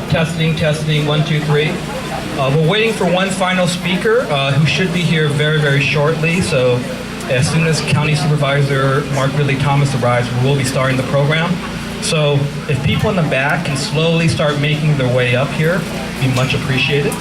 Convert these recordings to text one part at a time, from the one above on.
Testing, testing, 1, 2, 3. We're waiting for one final speaker who should be here very, very shortly. So as soon as County Supervisor Mark Ridley Thomas arrives, we will be starting the program. So if people in the back can slowly start making their way up here, it'd be much appreciated.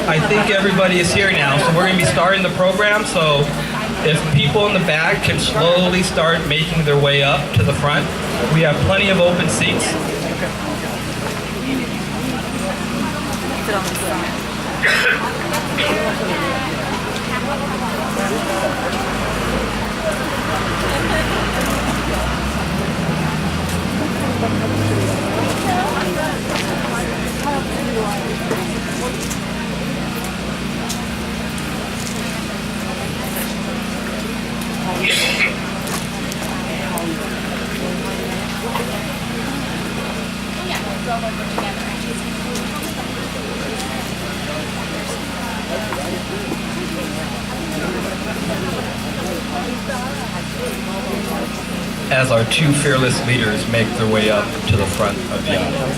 I think everybody is here now, so we're going to be starting the program. So if people in the back can slowly start making their way up to the front, we have plenty of open seats. As our two fearless leaders make their way up to the front of the audience.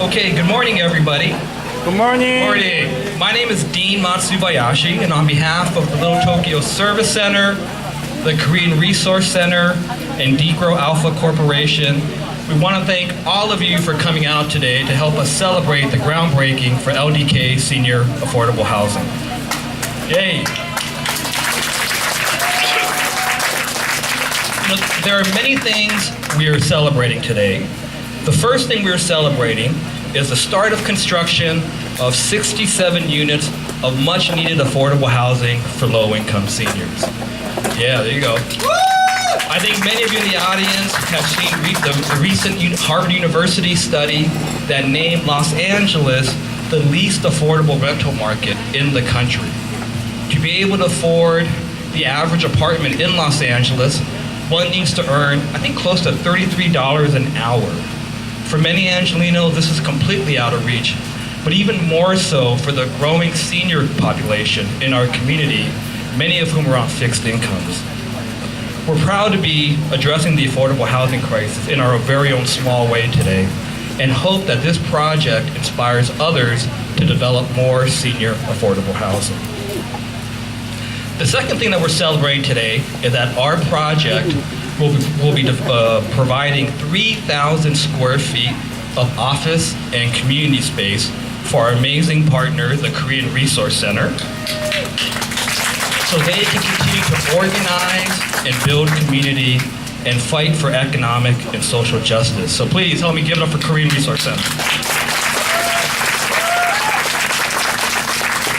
Okay, good morning, everybody. Good morning. Good morning. My name is Dean Matsubayashi, and on behalf of the Little Tokyo Service Center, the Korean Resource Center, and Decro Alpha Corporation, we want to thank all of you for coming out today to help us celebrate the groundbreaking for LDK Senior Affordable Housing. Yay! You know, there are many things we are celebrating today. The first thing we're celebrating is the start of construction of 67 units of much-needed affordable housing for low-income seniors. Yeah, there you go. I think many of you in the audience have seen the recent Harvard University study that named Los Angeles the least affordable rental market in the country. To be able to afford the average apartment in Los Angeles, one needs to earn, I think, close to $33 an hour. For many Angelenos, this is completely out of reach, but even more so for the growing senior population in our community, many of whom are on fixed incomes. We're proud to be addressing the affordable housing crisis in our very own small way today, and hope that this project inspires others to develop more senior affordable housing. The second thing that we're celebrating today is that our project will be providing 3,000 square feet of office and community space for our amazing partner, the Korean Resource Center, so they can continue to organize and build community and fight for economic and social justice. So please help me give it up for Korean Resource Center.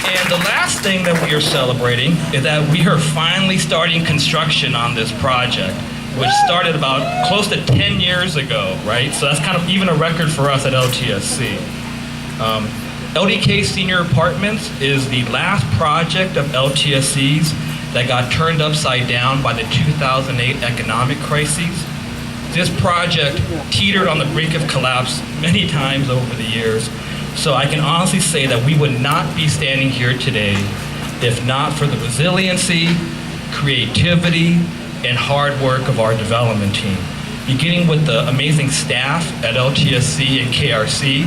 And the last thing that we are celebrating is that we are finally starting construction on this project, which started about close to 10 years ago, right? So that's kind of even a record for us at LTSC. LDK Senior Apartments is the last project of LTSC's that got turned upside down by the 2008 economic crises. This project teetered on the brink of collapse many times over the years, so I can honestly say that we would not be standing here today if not for the resiliency, creativity, and hard work of our development team, beginning with the amazing staff at LTSC and KRC.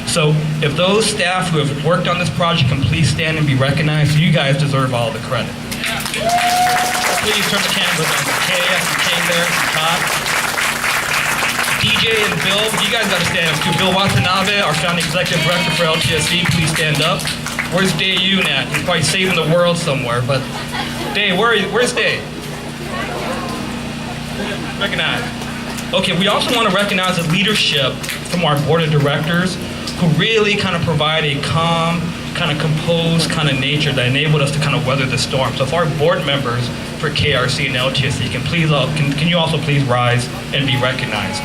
So if those staff who have worked on this project can please stand and be recognized, you guys deserve all the credit. Please turn the cameras on. Okay, as you came there, top. DJ and Bill, you guys got to stand up too. Bill Watanabe, our founding executive director for LTSC, please stand up. Where's Dae Yoon at? He's probably saving the world somewhere, but Dae, where's Dae? Recognize. Okay, we also want to recognize the leadership from our board of directors who really kind of provide a calm, kind of composed kind of nature that enabled us to kind of weather the storm. So if our board members for KRC and LTSC can please, can you also please rise and be recognized?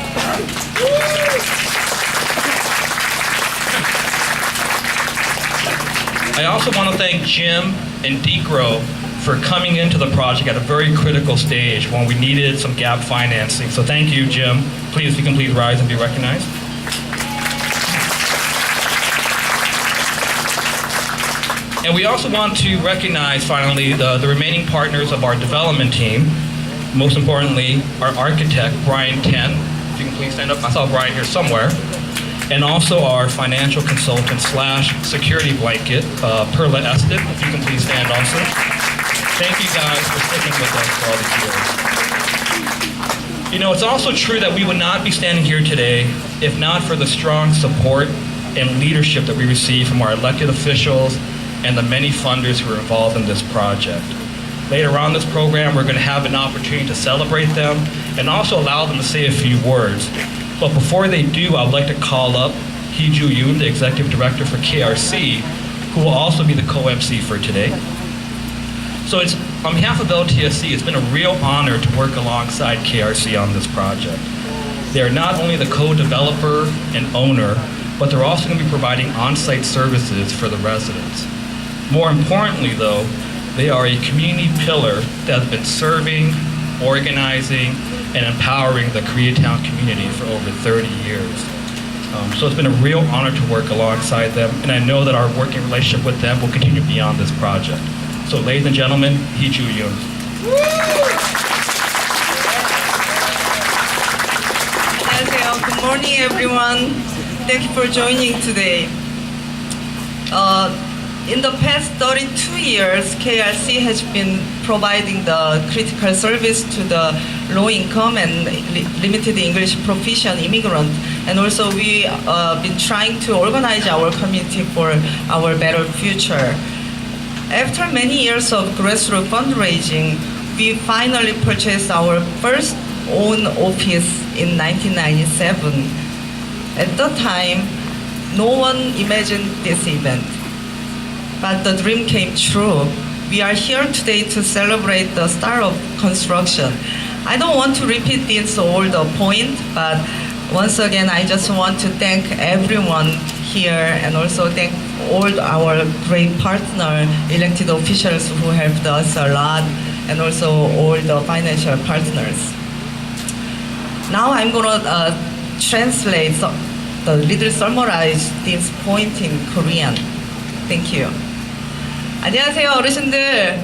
I also want to thank Jim and Decro for coming into the project at a very critical stage when we needed some gap financing. So thank you, Jim. Please, if you can please rise and be recognized. And we also want to recognize, finally, the remaining partners of our development team. Most importantly, our architect, Brian Ken. If you can please stand up. I saw Brian here somewhere. And also our financial consultant / security blanket, Perla Eston. If you can please stand also. Thank you guys for sticking with us for all these years. You know, it's also true that we would not be standing here today if not for the strong support and leadership that we receive from our elected officials and the many funders who are involved in this project. Later on in this program, we're going to have an opportunity to celebrate them and also allow them to say a few words. But before they do, I would like to call up Hee-Joo Yoon, the Executive Director for KRC, who will also be the co-MC for today. So it's, on behalf of LTSC, it's been a real honor to work alongside KRC on this project. They are not only the co-developer and owner, but they're also going to be providing on-site services for the residents. More importantly, though, they are a community pillar that has been serving, organizing, and empowering the Koreatown community for over 30 years. So it's been a real honor to work alongside them, and I know that our working relationship with them will continue beyond this project. So ladies and gentlemen, Hee-Joo Yoon. Good morning, everyone. Thank you for joining today. In the past 32 years, KRC has been providing the critical service to the low-income and limited English proficient immigrant. And also we been trying to organize our community for our better future. After many years of grassroots fundraising, we finally purchased our first own office in 1997. At that time, no one imagined this event. But the dream came true. We are here today to celebrate the start of construction. I don't want to repeat this old point, but once again, I just want to thank everyone here and also thank all our great partner, elected officials who helped us a lot, and also all the financial partners. Now I'm gonna translate the little summarize this point in Korean. Thank you. 안녕하세요, 어르신들.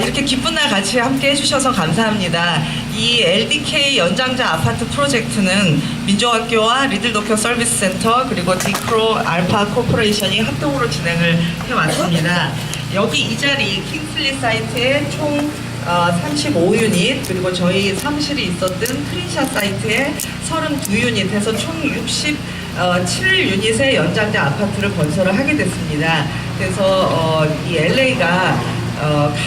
이렇게 기쁜 날 같이 함께 해주셔서 감사합니다. 이 LDK 연장자 아파트 프로젝트는 민족학교와 리들도쿄 서비스 센터 그리고 디크로 알파 코퍼레이션이 합동으로 진행을 해왔습니다. 여기 이 자리 킹슬리 사이트에 총 35유닛 그리고 저희 사무실이 있었던 크린샷 사이트에 32유닛 해서 총 67유닛의 연장자 아파트를 건설을 하게 됐습니다. 그래서 이 LA가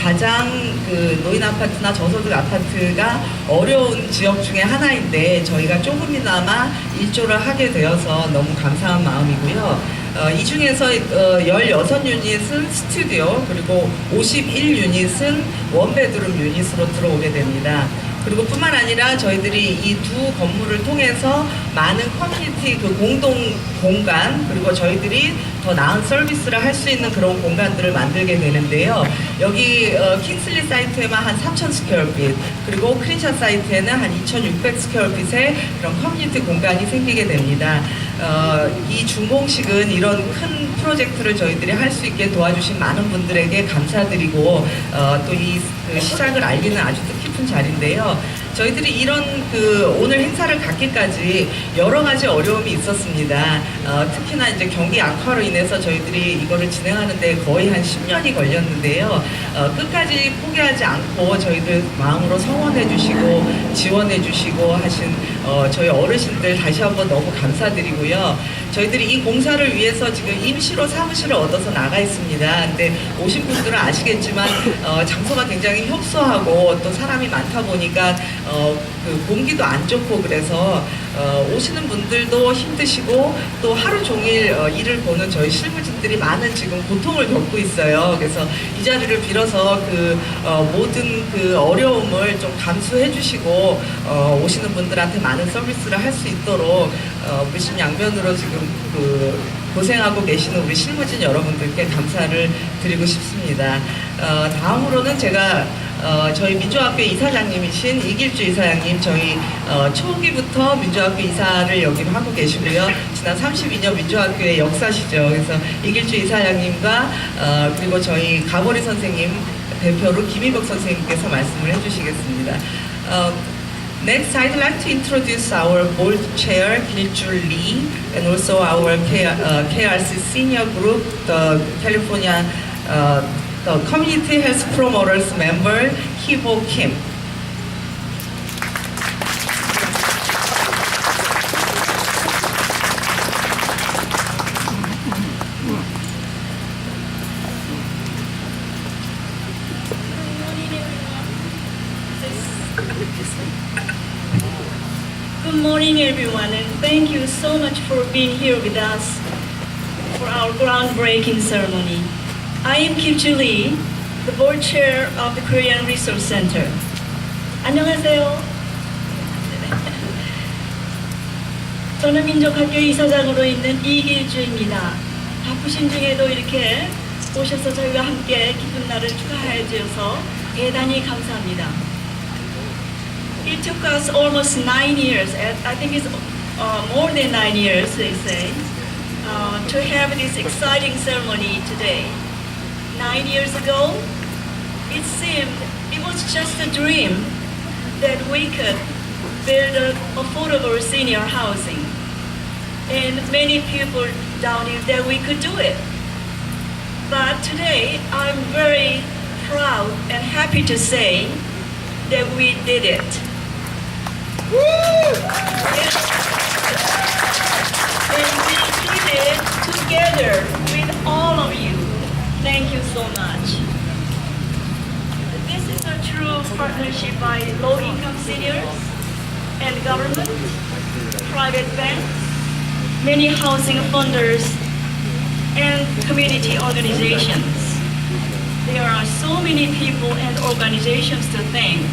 가장 그 노인 아파트나 저소득 아파트가 어려운 지역 중에 하나인데 저희가 조금이나마 일조를 하게 되어서 너무 감사한 마음이고요. 이 중에서 16유닛은 스튜디오 그리고 51유닛은 원베드룸 유닛으로 들어오게 됩니다. 그리고 뿐만 아니라 저희들이 이 두 건물을 통해서 많은 커뮤니티 그 공동 공간 그리고 저희들이 더 나은 서비스를 할 수 있는 그런 공간들을 만들게 되는데요. 여기 킹슬리 사이트에만 한 3,000 스퀘어핏 그리고 크린샷 사이트에는 한 2,600 스퀘어핏의 그런 커뮤니티 공간이 생기게 됩니다. 이 준공식은 이런 큰 프로젝트를 저희들이 할 수 있게 도와주신 많은 분들에게 감사드리고 또 이 시작을 알리는 아주 뜻깊은 자리인데요. 저희들이 이런 오늘 행사를 갖기까지 여러 가지 어려움이 있었습니다. 특히나 이제 경기 악화로 인해서 저희들이 이거를 진행하는데 거의 한 10년이 걸렸는데요. 끝까지 포기하지 않고 저희들 마음으로 성원해 주시고 지원해 주시고 하신 저희 어르신들 다시 한번 너무 감사드리고요. 저희들이 이 공사를 위해서 지금 임시로 사무실을 얻어서 나가 있습니다. 근데 오신 분들은 아시겠지만 장소가 굉장히 협소하고 또 사람이 많다 보니까 그 공기도 안 좋고 그래서 오시는 분들도 힘드시고 또 하루 종일 일을 보는 저희 실무진들이 많은 지금 고통을 겪고 있어요. 그래서 이 자리를 빌어서 그 모든 그 어려움을 좀 감수해 주시고 오시는 분들한테 많은 서비스를 할 수 있도록 물심양면으로 지금 그 고생하고 계시는 우리 실무진 여러분들께 감사를 드리고 싶습니다. 다음으로는 제가 저희 민주학교 이사장님이신 이길주 이사장님, 저희 초기부터 민주학교 이사를 여기로 하고 계시고요. 지난 32년 민주학교의 역사시죠. 그래서 이길주 이사장님과 그리고 저희 가보리 선생님 대표로 김희복 선생님께서 말씀을 해주시겠습니다. Next, I'd like to introduce our board chair, Gil-Ju Lee, and also our KRC senior group, the California the Community Health Promoters member, Hee-Bo Kim. Good morning, everyone, and thank you so much for being here with us for our groundbreaking ceremony. I am Gil-Ju Lee, the board chair of the Korean Resource Center. 안녕하세요. 저는 민족학교 이사장으로 있는 이길주입니다. 바쁘신 중에도 이렇게 오셔서 저희와 함께 기쁜 날을 축하해 주셔서 대단히 감사합니다. It took us almost 9 years, I think it's more than 9 years, they say, to have this exciting ceremony today. 9 years ago, it seemed it was just a dream that we could build affordable senior housing. And many people doubted that we could do it. But today, I'm very proud and happy to say that we did it. And we did it together with all of you. Thank you so much. This is a true partnership by low-income seniors and government, private banks, many housing funders, and community organizations. There are so many people and organizations to thank.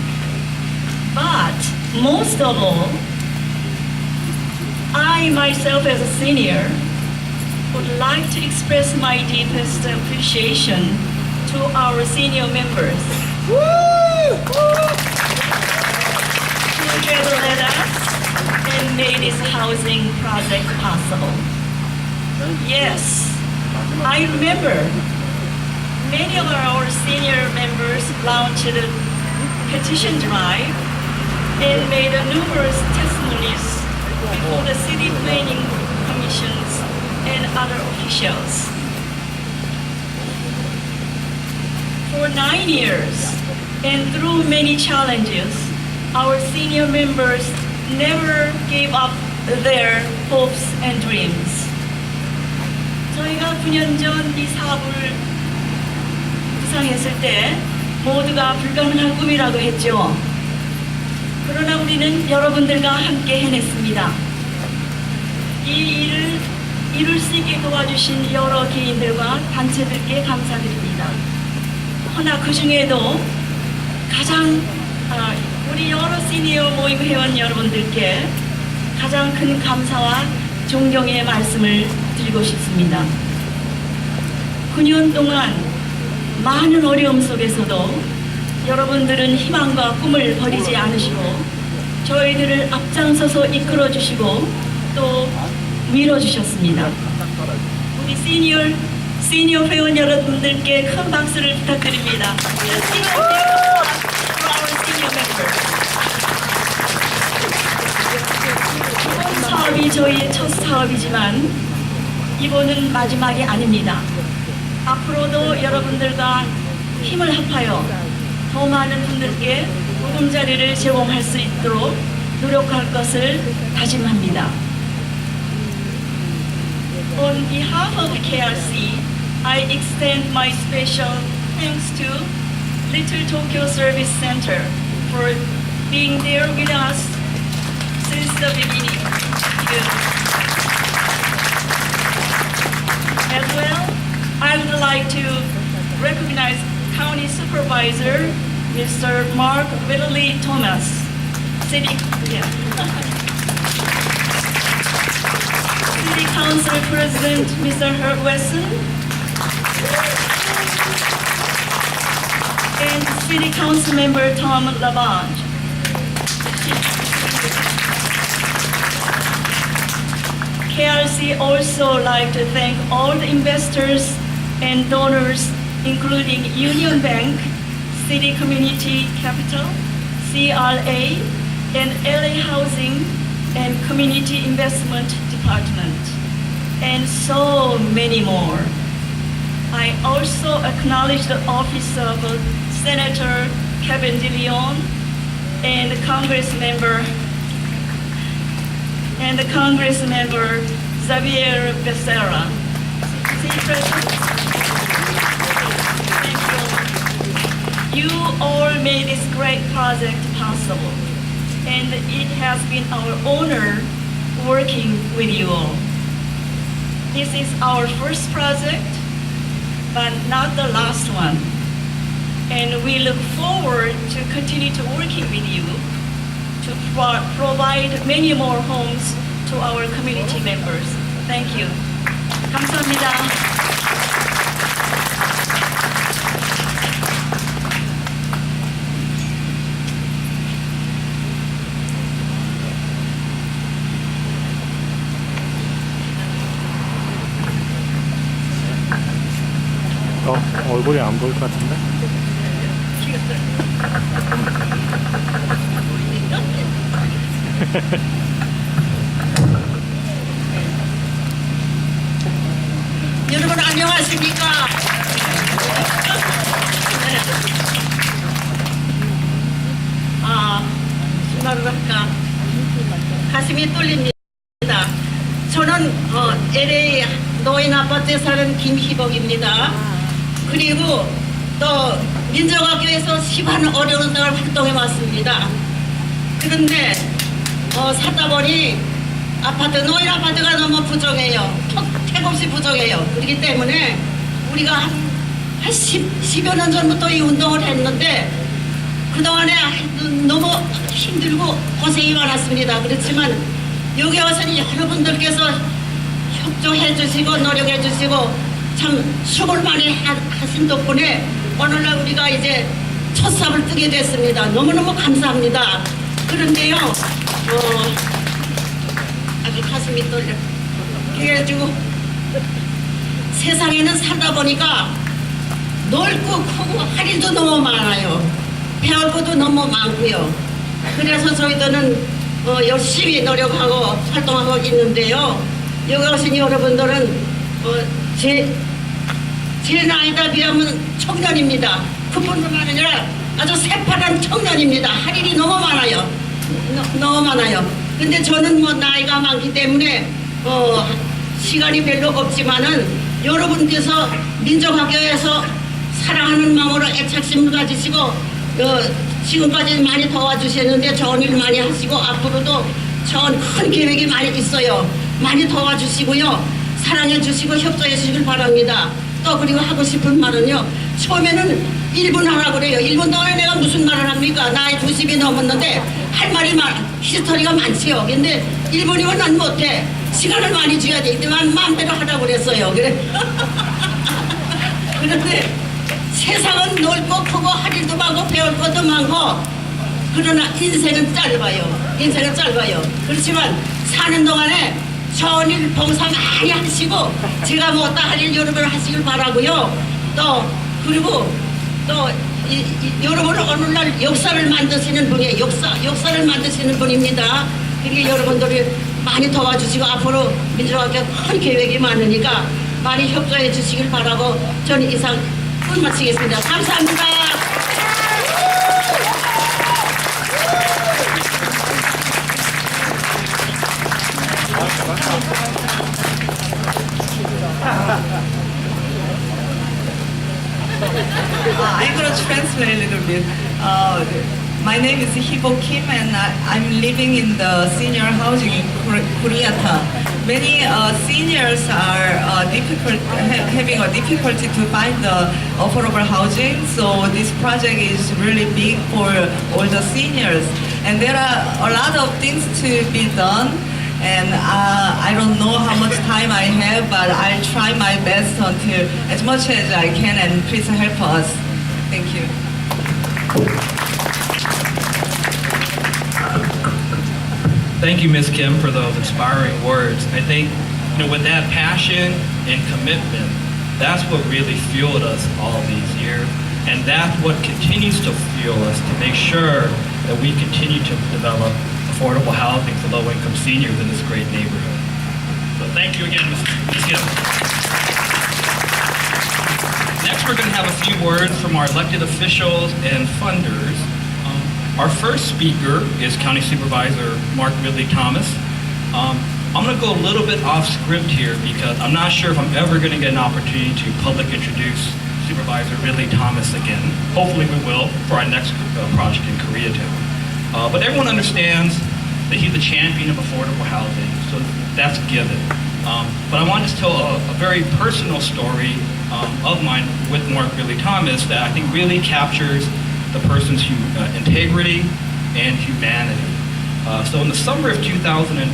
But most of all, I myself as a senior would like to express my deepest appreciation to our senior members who gathered us and made this housing project possible. Yes, I remember many of our senior members launched a petition drive and made numerous testimonies before the city planning commissions and other officials. For 9 years, and through many challenges, our senior members never gave up their hopes and dreams. 저희가 9년 전 이 사업을 구상했을 때 모두가 불가능한 꿈이라고 했죠. 그러나 우리는 여러분들과 함께 해냈습니다. 이 일을 이룰 수 있게 도와주신 여러 개인들과 단체들께 감사드립니다. 허나 그 중에도 가장 우리 여러 시니어 모임 회원 여러분들께 가장 큰 감사와 존경의 말씀을 드리고 싶습니다. 9년 동안 많은 어려움 속에서도 여러분들은 희망과 꿈을 버리지 않으시고 저희들을 앞장서서 이끌어 주시고 또 밀어주셨습니다. 우리 시니어 회원 여러분들께 큰 박수를 부탁드립니다. 이번 사업이 저희의 첫 사업이지만 이번은 마지막이 아닙니다. 앞으로도 여러분들과 힘을 합하여 더 많은 분들께 보금자리를 제공할 수 있도록 노력할 것을 다짐합니다. On behalf of the KRC, I extend my special thanks to Little Tokyo Service Center for being there with us since the beginning. As well, I would like to recognize County Supervisor Mr. Mark Whitley Thomas, City Council President Mr. Herb Wesson, and City Council Member Tom Lavange. KRC also like to thank all the investors and donors, including Union Bank, City Community Capital, CRA, and LA Housing and Community Investment Department, and so many more. I also acknowledge the office of Senator Kevin DeLeon and Congress member Xavier Becerra. City President, thank you. You all made this great project possible, and it has been our honor working with you all. This is our first project, but not the last one. And we look forward to continue to working with you to provide many more homes to our community members. Thank you. 감사합니다. 얼굴이 안 보일 것 같은데? 여러분 안녕하십니까? 신발을 할까? 가슴이 뚫립니다. 저는 LA 노인 아파트에 사는 김희복입니다. 그리고 또 민정학교에서 시반 어려운 날 활동해 왔습니다. 그런데 살다 보니 노인 아파트가 너무 부족해요. 택없이 부족해요. 그렇기 때문에 우리가 한 10여 년 전부터 이 운동을 했는데 그동안에 너무 힘들고 고생이 많았습니다. 그렇지만 여기 와서는 여러분들께서 협조해 주시고 노력해 주시고 참 수고를 많이 하신 덕분에 오늘날 우리가 이제 첫 삽을 뜨게 됐습니다. 너무너무 감사합니다. 그런데요, 아주 가슴이 떨려. 그래가지고 세상에는 살다 보니까 넓고 크고 할 일도 너무 많아요. 배울 것도 너무 많고요. 그래서 저희들은 열심히 노력하고 활동하고 있는데요. 여기 오신 여러분들은 제 나이다 비하면 청년입니다. 그뿐만 아니라 아주 새파란 청년입니다. 할 일이 너무 많아요. 너무 많아요. 근데 저는 뭐 나이가 많기 때문에 시간이 별로 없지만은 여러분께서 민족학교에서 사랑하는 마음으로 애착심을 가지시고 지금까지 많이 도와주셨는데 좋은 일 많이 하시고 앞으로도 좋은 큰 계획이 많이 있어요. 많이 도와주시고요. 사랑해 주시고 협조해 주시길 바랍니다. 또 그리고 하고 싶은 말은요. 처음에는 1분 하라고 그래요. 1분 동안에 내가 무슨 말을 합니까? 나이 90이 넘었는데 할 말이 히스토리가 많지요. 근데 1분이면 난 못해. 시간을 많이 줘야 되기 때문에 마음대로 하라고 그랬어요. 그래. 그런데 세상은 넓고 크고 할 일도 많고 배울 것도 많고 그러나 인생은 짧아요. 인생은 짧아요. 그렇지만 사는 동안에 좋은 일 봉사 많이 하시고 제가 못다 할 일 여러분 하시길 바라고요. 또 그리고 또 여러분은 오늘날 역사를 만드시는 분이에요. 역사를 만드시는 분입니다. 그러니까 여러분들이 많이 도와주시고 앞으로 민주학교 큰 계획이 많으니까 많이 협조해 주시길 바라고 저는 이상 끝마치겠습니다. 감사합니다. I'm going to translate a little bit. My name is Hibo Kim, and I'm living in the senior housing in Koreatown. Many seniors are having a difficulty to find the affordable housing, so this project is really big for all the seniors. And there are a lot of things to be done, and I don't know how much time I have, but I'll try my best until as much as I can, and please help us. Thank you. Thank you, Ms. Kim, for those inspiring words. I think, with that passion and commitment, that's what really fueled us all these years, and that's what continues to fuel us to make sure that we continue to develop affordable housing for low-income seniors in this great neighborhood. So thank you again, Ms. Kim. Next, we're going to have a few words from our elected officials and funders. Our first speaker is County Supervisor Mark Ridley Thomas. I'm going to go a little bit off script here because I'm not sure if I'm ever going to get an opportunity to public introduce Supervisor Ridley Thomas again. Hopefully we will for our next project in Koreatown. But everyone understands that he's a champion of affordable housing, so that's given. But I want to tell a very personal story of mine with Mark Ridley Thomas that I think really captures the person's integrity and humanity. So in the summer of 2012,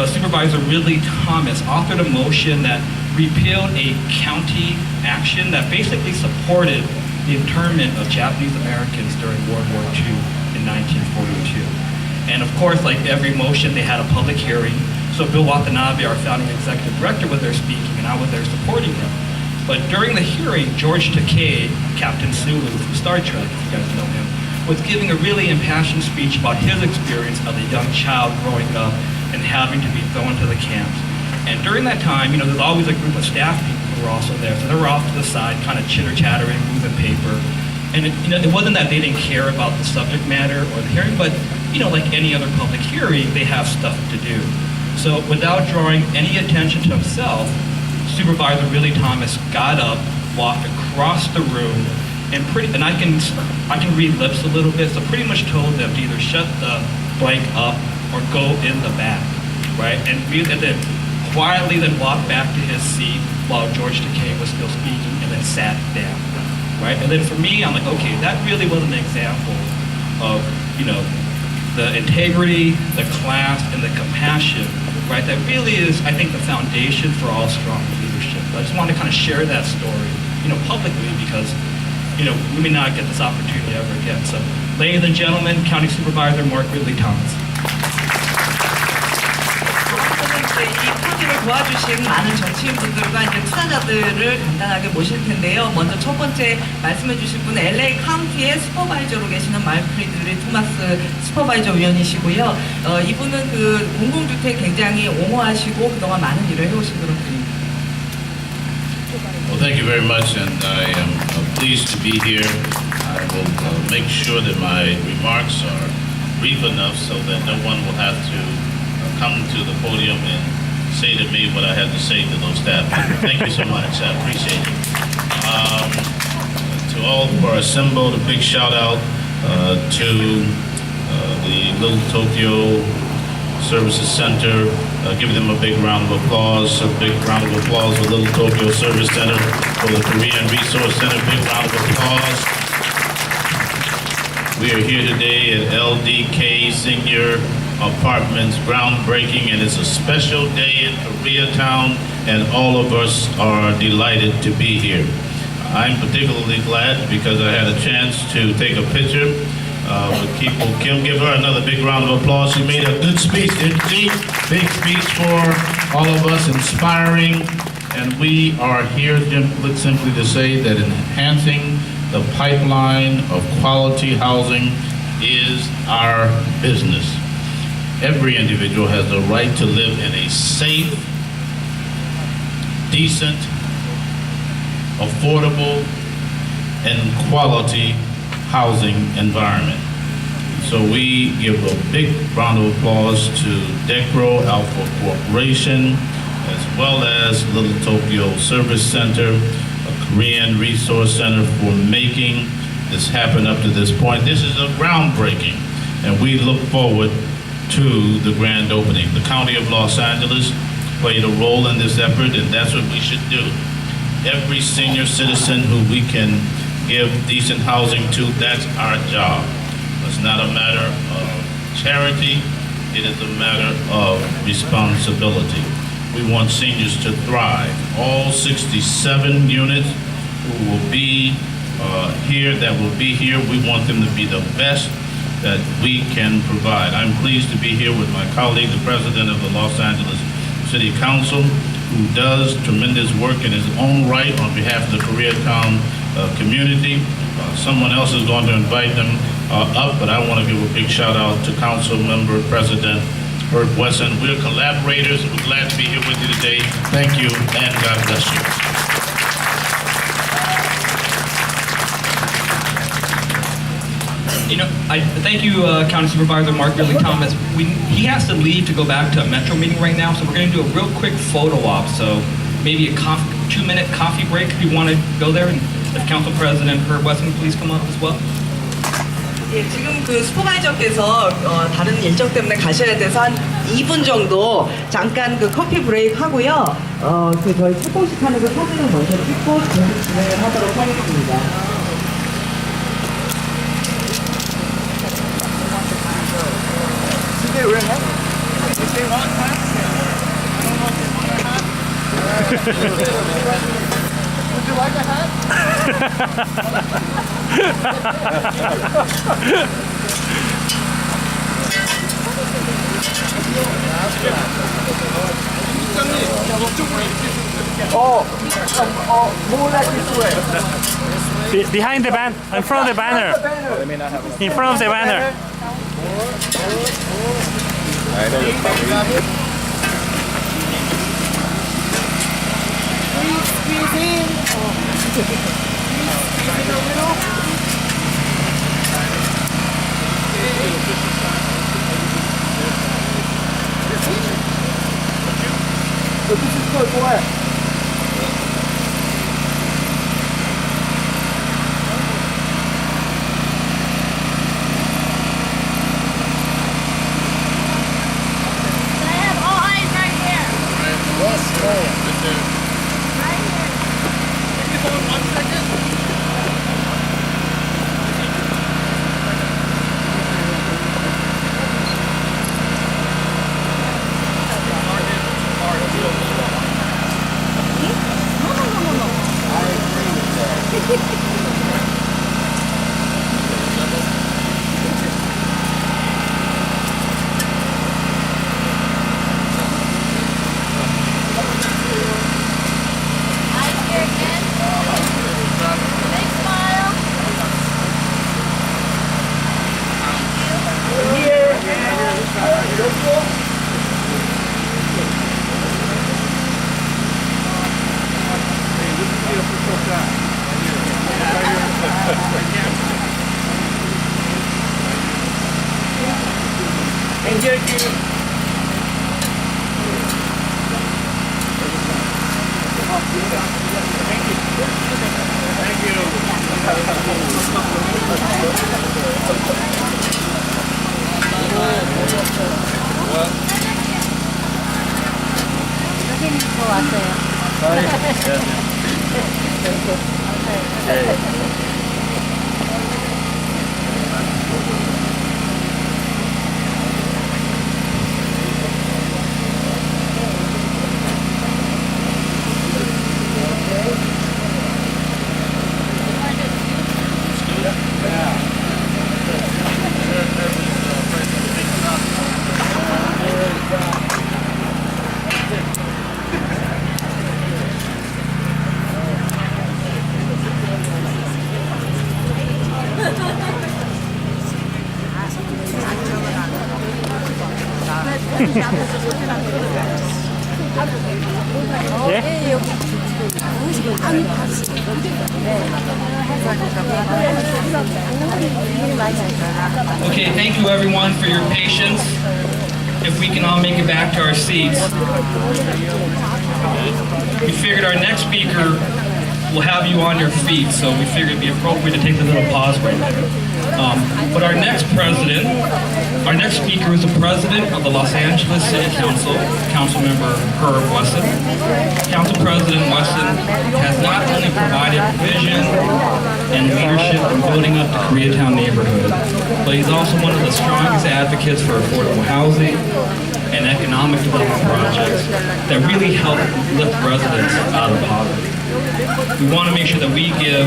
Supervisor Ridley Thomas authored a motion that repealed a county action that basically supported the internment of Japanese Americans during World War II in 1942. And of course, like every motion, they had a public hearing. So Bill Watanabe, our founding executive director, was there speaking, and I was there supporting him. But during the hearing, George Takei, Captain Sulu from Star Trek, if you guys know him, was giving a really impassioned speech about his experience as a young child growing up and having to be thrown to the camps. And during that time, there's always a group of staff people who were also there. So they were off to the side, kind of chitter-chattering, moving paper. And it wasn't that they didn't care about the subject matter or the hearing, but like any other public hearing, they have stuff to do. So without drawing any attention to himself, Supervisor Ridley Thomas got up, walked across the room, and I can read lips a little bit, so pretty much told them to either shut the blank up or go in the back, right? And then quietly then walked back to his seat while George Takei was still speaking, and then sat down, right? And then for me, I'm like, okay, that really was an example of the integrity, the class, and the compassion, right? That really is, I think, the foundation for all strong leadership. I just want to kind of share that story, publicly because, we may not get this opportunity ever again. So, ladies and gentlemen, County Supervisor Mark Ridley Thomas. 이 프로젝트를 도와주신 많은 정치인분들과 이제 투자자들을 간단하게 모실 텐데요. 먼저 첫 번째 말씀해 주실 분은 LA 카운티의 슈퍼바이저로 계시는 마이크 ridley 토마스 슈퍼바이저 위원이시고요. 이분은 그 공공주택 굉장히 옹호하시고 그동안 많은 일을 해오신 그런 분입니다. Well, thank you very much, and I am pleased to be here. I will make sure that my remarks are brief enough so that no one will have to come to the podium and say to me what I have to say to those staff members. Thank you so much. I appreciate it. To all who are assembled, a big shout out to the Little Tokyo Services Center. Give them a big round of applause. A big round of applause for Little Tokyo Service Center, for the Korean Resource Center. Big round of applause. We are here today at LDK Senior Apartments groundbreaking, and it's a special day in Koreatown, and all of us are delighted to be here. I'm particularly glad because I had a chance to take a picture with Kipo Kim. Give her another big round of applause. She made a good speech, didn't she? Big speech for all of us, inspiring, and we are here simply to say that enhancing the pipeline of quality housing is our business. Every individual has the right to live in a safe, decent, affordable, and quality housing environment. So we give a big round of applause to Decro Alpha Corporation, as well as Little Tokyo Service Center, a Korean Resource Center, for making that's happened up to this point. This is a groundbreaking, and we look forward to the grand opening. The County of Los Angeles played a role in this effort, and that's what we should do. Every senior citizen who we can give decent housing to, that's our job. It's not a matter of charity, it is a matter of responsibility. We want seniors to thrive. All 67 units who will be here, that will be here, we want them to be the best that we can provide. I'm pleased to be here with my colleague, the president of the Los Angeles City Council, who does tremendous work in his own right on behalf of the Koreatown community. Someone else is going to invite them up, but I want to give a big shout out to Council Member President Herb Wesson. We're collaborators. We're glad to be here with you today. Thank you, and God bless you. You know, I thank you, County Supervisor Mark Billy Thomas. He has to leave to go back to a Metro meeting right now, so we're going to do a real quick photo op. So maybe a 2-minute coffee break if you want to go there. And if Council President Herb Wesson, please come up as well. 예, 지금 그 슈퍼바이저께서 다른 일정 때문에 가셔야 돼서 한 2분 정도 잠깐 그 커피 브레이크 하고요. 그 저희 착공식 하면서 사진을 먼저 찍고 공식 진행을 하도록 하겠습니다. Would you like a hat? More like this way. Behind the banner, in front of the banner. In front of the banner. Squeeze in. Squeeze in a little. This is good, boy. Okay, thank you everyone for your patience. If we can all make it back to our seats. We figured our next speaker we'll have you on your feet, so we figured it'd be appropriate to take a little pause right there. But our next speaker is the president of the Los Angeles City Council, Councilmember Herb Wesson. Council President Wesson has not only provided vision and leadership in building up the Koreatown neighborhood, but he's also one of the strongest advocates for affordable housing and economic development projects that really help lift residents out of poverty. We want to make sure that we give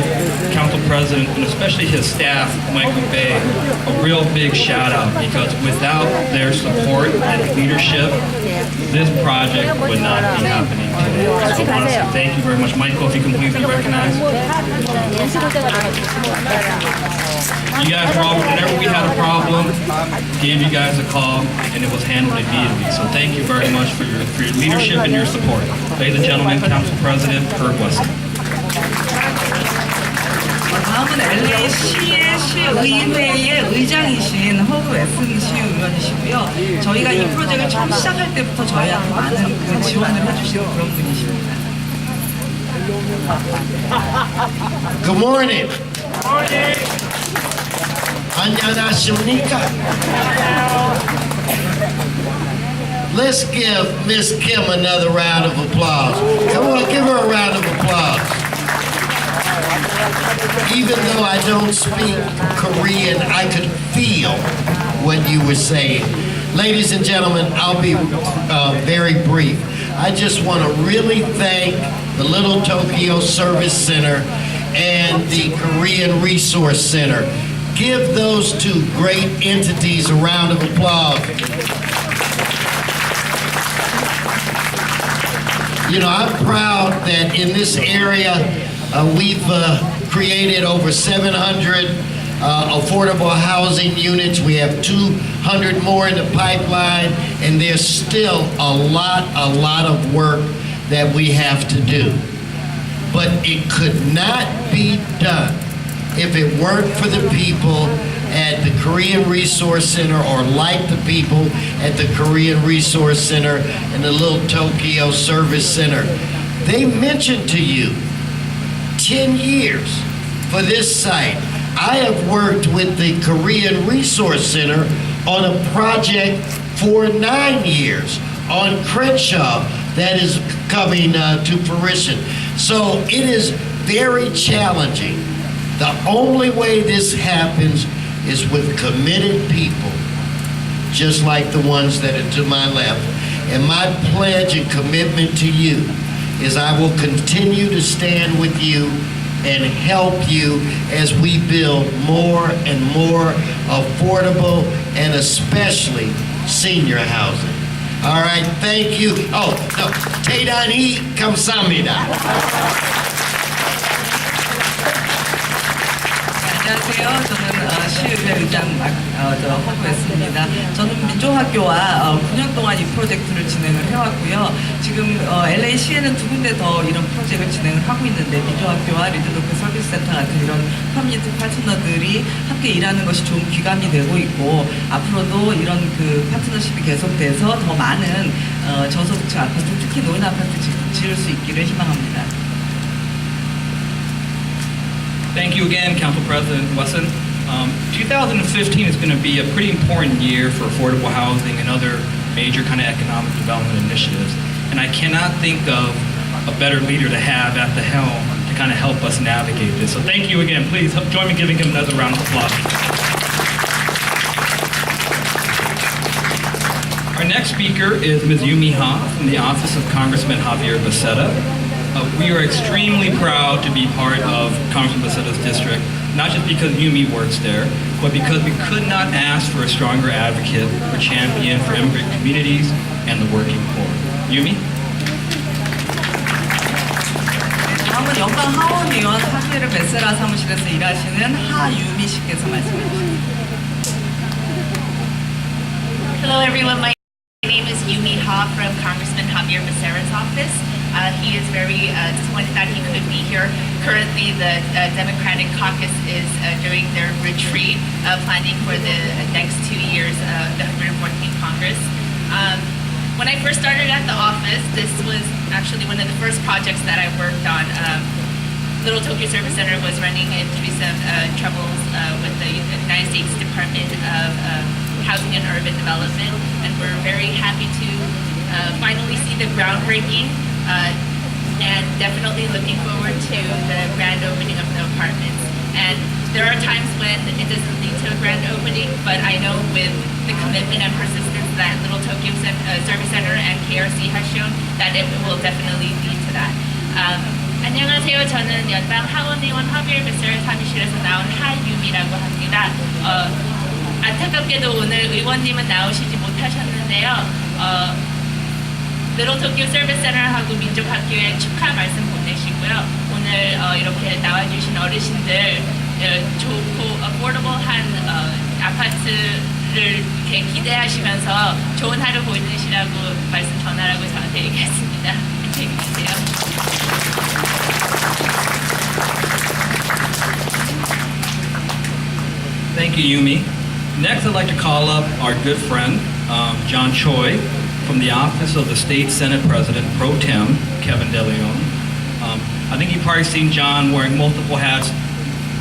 Council President, and especially his staff, Michael Bay, a real big shout out, because without their support and leadership, this project would not be happening today. So I want to say thank you very much. Michael, if you can please be recognized. You guys were all, whenever we had a problem, gave you guys a call, and it was handled immediately. So thank you very much for your leadership and your support. Ladies and gentlemen, Council President Herb Wesson. 다음은 LA 시의회의 의장이신 허브 웨슨 시의원이시고요. 저희가 이 프로젝트를 처음 시작할 때부터 저희한테 많은 그 지원을 해주시는 그런 분이십니다. Good morning. 안녕하십니까? Let's give Miss Kim another round of applause. Come on, give her a round of applause. Even though I don't speak Korean, I could feel what you were saying. Ladies and gentlemen, I'll be very brief. I just want to really thank the Little Tokyo Service Center and the Korean Resource Center. Give those two great entities a round of applause. You know, I'm proud that in this area we've created over 700 affordable housing units. We have 200 more in the pipeline, and there's still a lot of work that we have to do. But it could not be done if it weren't for the people at the Korean Resource Center, or like the people at the Korean Resource Center and the Little Tokyo Service Center. They mentioned to you 10 years for this site. I have worked with the Korean Resource Center on a project for 9 years on Crenshaw that is coming to fruition. So it is very challenging. The only way this happens is with committed people, just like the ones that are to my left. And my pledge and commitment to you is I will continue to stand with you and help you as we build more and more affordable and especially senior housing. All right, thank you. Oh, no, 대단히 감사합니다. 안녕하세요. 저는 시의회 의장 허브였습니다. 저는 민족학교와 9년 동안 이 프로젝트를 진행을 해왔고요. 지금 LA 시에는 두 군데 더 이런 프로젝트를 진행을 하고 있는데, 민족학교와 리틀도크 서비스센터 같은 이런 커뮤니티 파트너들이 함께 일하는 것이 좋은 기감이 되고 있고, 앞으로도 이런 그 파트너십이 계속돼서 더 많은 저소득층 아파트, 특히 노인 아파트 지을 수 있기를 희망합니다. Thank you again, Council President Wesson. 2015 is going to be a pretty important year for affordable housing and other major kind of economic development initiatives. And I cannot think of a better leader to have at the helm to kind of help us navigate this. So thank you again. Please join me in giving him another round of applause. Our next speaker is Ms. Yumi Ha from the Office of Congressman Javier Becerra. We are extremely proud to be part of Congressman Becerra's district, not just because Yumi works there, but because we could not ask for a stronger advocate or champion for immigrant communities and the working poor. Yumi? 다음은 연방 하원의원 하비에르 베세라 사무실에서 일하시는 하유미 씨께서 말씀해 주십니다. Hello everyone, my name is Yumi Ha from Congressman Javier Becerra's office. He is very disappointed that he couldn't be here. Currently, the Democratic caucus is doing their retreat, planning for the next 2 years of the 114th Congress. When I first started at the office, this was actually one of the first projects that I worked on. Little Tokyo Service Center was running into some troubles with the United States Department of Housing and Urban Development, and we're very happy to finally see the groundbreaking, and definitely looking forward to the grand opening of the apartments. And there are times when it doesn't lead to a grand opening, but I know with the commitment and persistence that Little Tokyo Service Center and KRC has shown, that it will definitely lead to that. 안녕하세요. 저는 연방 하원의원 하비엘 베세라 사무실에서 나온 하유미라고 합니다. 안타깝게도 오늘 의원님은 나오시지 못하셨는데요. Little Tokyo Service Center하고 민족학교에 축하 말씀 보내시고요. 오늘 이렇게 나와주신 어르신들 좋고 affordable한 아파트를 이렇게 기대하시면서 좋은 하루 보내시라고 말씀 전하라고 저한테 얘기했습니다. 안녕히 계세요. Thank you, Yumi. Next, I'd like to call up our good friend, John Choi, from the Office of the State Senate President Pro Tem, Kevin DeLeon. I think you've probably seen John wearing multiple hats,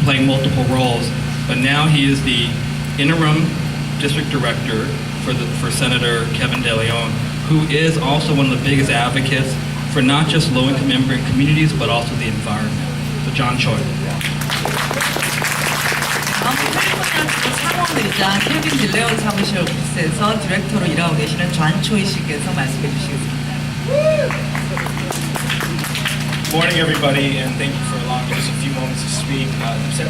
playing multiple roles, but now he is the interim district director for Senator Kevin DeLeon, who is also one of the biggest advocates for not just low-income immigrant communities, but also the environment. So John Choi. 사무의장 케빈 딜레온 사무실 오피스에서 디렉터로 일하고 계시는 존초이 씨께서 말씀해 주시겠습니다. Good morning, everybody, and thank you for allowing me just a few moments to speak.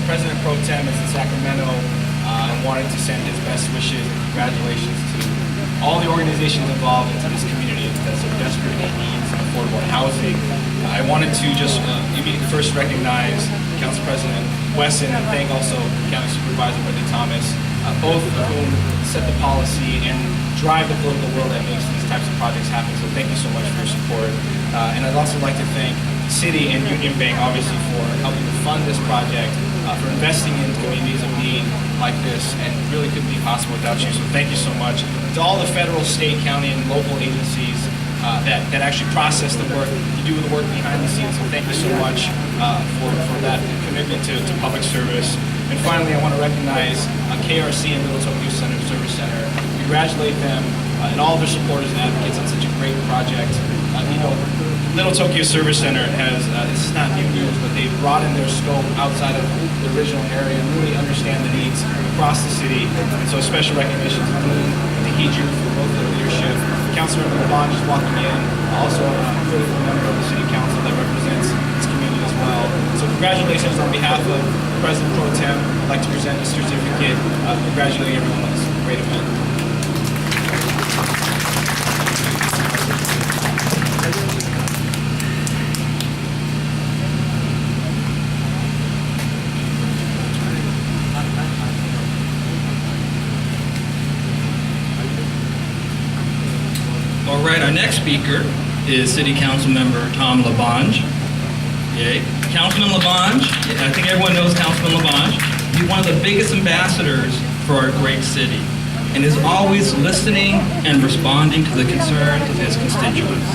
President Pro Tem is in Sacramento and wanted to send his best wishes and congratulations to all the organizations involved into this community that so desperately needs affordable housing. I wanted to just first recognize Council President Wesson and thank also County Supervisor Whitney Thomas, both of whom set the policy and drive the political will that makes these types of projects happen. So thank you so much for your support. And I'd also like to thank the City and Union Bank, obviously, for helping to fund this project, for investing in communities of need like this, and really couldn't be possible without you. So thank you so much. To all the federal, state, county, and local agencies that actually process the work, you do the work behind the scenes. So thank you so much for that commitment to public service. And finally, I want to recognize KRC and Little Tokyo Service Center. Congratulate them and all of their supporters and advocates on such a great project. Little Tokyo Service Center has, this is not new news, but they've broadened their scope outside of the original area and really understand the needs across the city. And so special recognition to Dean and to Hiju for both their leadership. Councilmember LaBonge is walking in, also a critical member of the City Council that represents this community as well. So congratulations on behalf of President Pro Tem. I'd like to present a certificate congratulating everyone on this great event. All right, our next speaker is City Council Member Tom LaBonge. Yay. Councilman LaBonge, I think everyone knows Councilman LaBonge. He's one of the biggest ambassadors for our great city and is always listening and responding to the concerns of his constituents.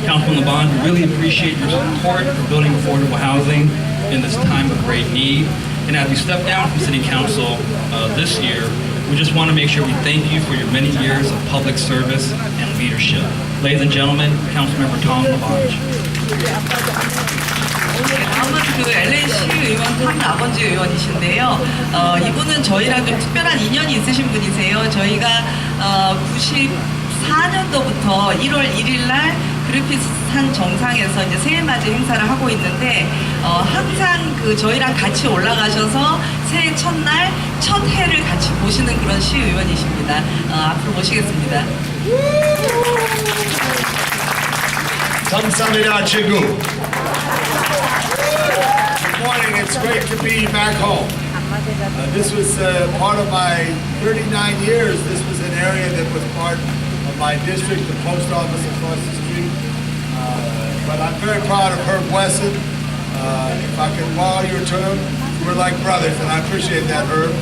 Councilman LaBonge, we really appreciate your support for building affordable housing in this time of great need. And as we step down from City Council this year, we just want to make sure we thank you for your many years of public service and leadership. Ladies and gentlemen, Councilmember Tom LaBonge. 다음은 그 LAC 의원 탐 라번지 의원이신데요. 이분은 저희랑 좀 특별한 인연이 있으신 분이세요. 저희가 94년도부터 1월 1일 날 그리피스 산 정상에서 이제 새해맞이 행사를 하고 있는데 항상 그 저희랑 같이 올라가셔서 새해 첫날 첫 해를 같이 보시는 그런 시의원이십니다. 앞으로 모시겠습니다. 감사합니다, 친구. Good morning. It's great to be back home. This was part of my 39 years. This was an area that was part of my district, the post office across the street. But I'm very proud of Herb Wesson. If I could borrow your term, we're like brothers, and I appreciate that, Herb.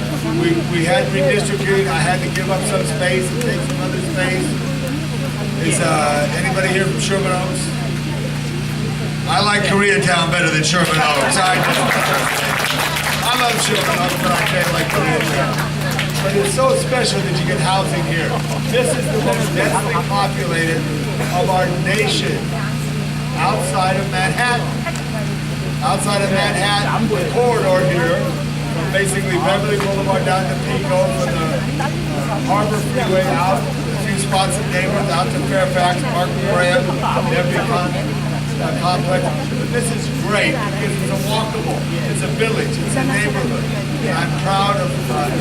We had redistricting. I had to give up some space and take some other space. Is anybody here from Sherman Oaks? I like Koreatown better than Sherman Oaks. I love Sherman Oaks, but I can't like Koreatown. But it's so special that you get housing here. This is the most densely populated of our nation outside of Manhattan. Outside of Manhattan, the corridor here, from basically Beverly Boulevard down to Pico, from the Harbor Freeway out, a few spots in neighborhoods out to Fairfax, Park Graham, every complex. But this is great because it's a walkable, it's a village, it's a neighborhood. And I'm proud of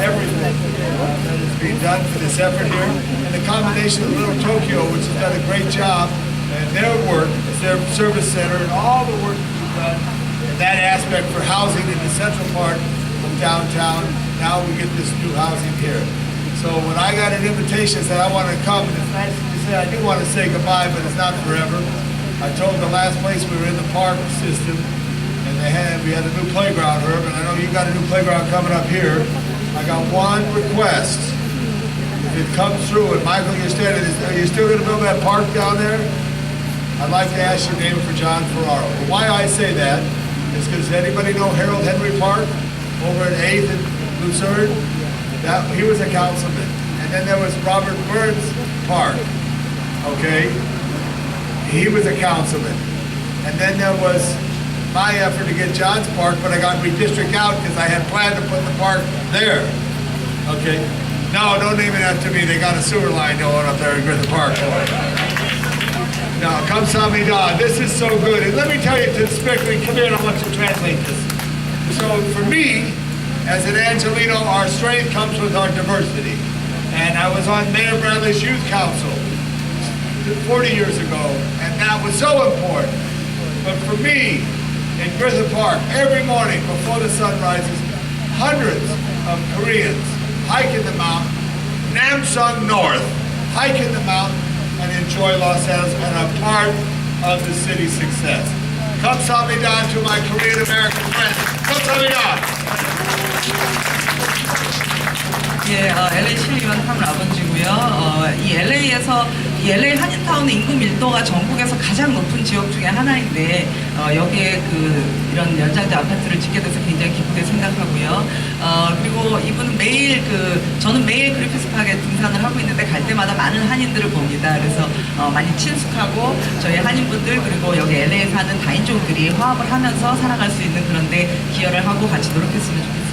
everything that is being done for this effort here. And the combination of Little Tokyo, which has done a great job, and their work as their service center, and all the work that's done in that aspect for housing in the central part of downtown. Now we get this new housing here. So when I got an invitation, I said I wanted to come, and it's nice to say I do want to say goodbye, but it's not forever. I told the last place we were in the park system, and we had a new playground, Herb, and I know you got a new playground coming up here. I got one request. If it comes through, and Michael, are you still going to build that park down there? I'd like to ask you to name it for John Ferraro. Why I say that is because anybody know Harold Henry Park over at 8th and Lucerne? He was a councilman. And then there was Robert Burns Park, okay? He was a councilman. And then there was my effort to get John's Park, but I got redistricted out because I had planned to put the park there, okay? No, don't name it after me. They got a sewer line going up there in Griffith Park. No, kamsahamnida. This is so good. And let me tell you, especially, come here and I want to translate this. So for me, as an Angelino, our strength comes with our diversity. And I was on Mayor Bradley's Youth Council 40 years ago, and that was so important. But for me, in Griffith Park, every morning before the sun rises, hundreds of Koreans hike in the mountain, Namsung North, hike in the mountain, and enjoy Los Angeles and are part of the city's success. Kamsahamnida to my Korean American friends. Kamsahamnida. 예, LA 시의원 탐라번지고요. 이 LA에서 이 LA 한인타운 인구 밀도가 전국에서 가장 높은 지역 중에 하나인데 여기에 이런 연장자 아파트를 짓게 돼서 굉장히 기쁘게 생각하고요. 그리고 이분은 매일 저는 매일 그리피스 파크에 등산을 하고 있는데 갈 때마다 많은 한인들을 봅니다. 그래서 많이 친숙하고 저희 한인분들 그리고 여기 LA에 사는 다인종들이 화합을 하면서 살아갈 수 있는 그런 데 기여를 하고 같이 노력했으면 좋겠습니다.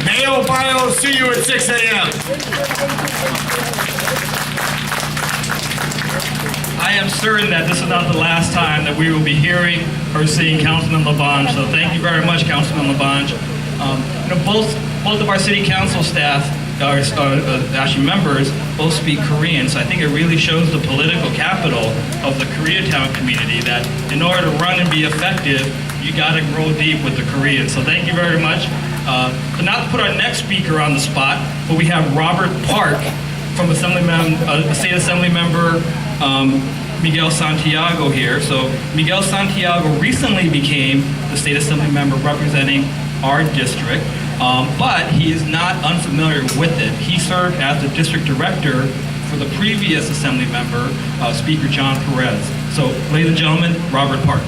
Mayo Bio, see you at 6 a.m. I am certain that this is not the last time that we will be hearing or seeing Councilman Labange. So thank you very much, Councilman Labange. Both of our city council staff, actually members, both speak Korean. So I think it really shows the political capital of the Koreatown community that in order to run and be effective, you got to grow deep with the Koreans. So thank you very much. Not to put our next speaker on the spot, but we have Robert Park from State Assembly Member Miguel Santiago here. So Miguel Santiago recently became the State Assembly Member representing our district, but he is not unfamiliar with it. He served as the District Director for the previous Assembly Member, Speaker John Perez. So, ladies and gentlemen, Robert Park.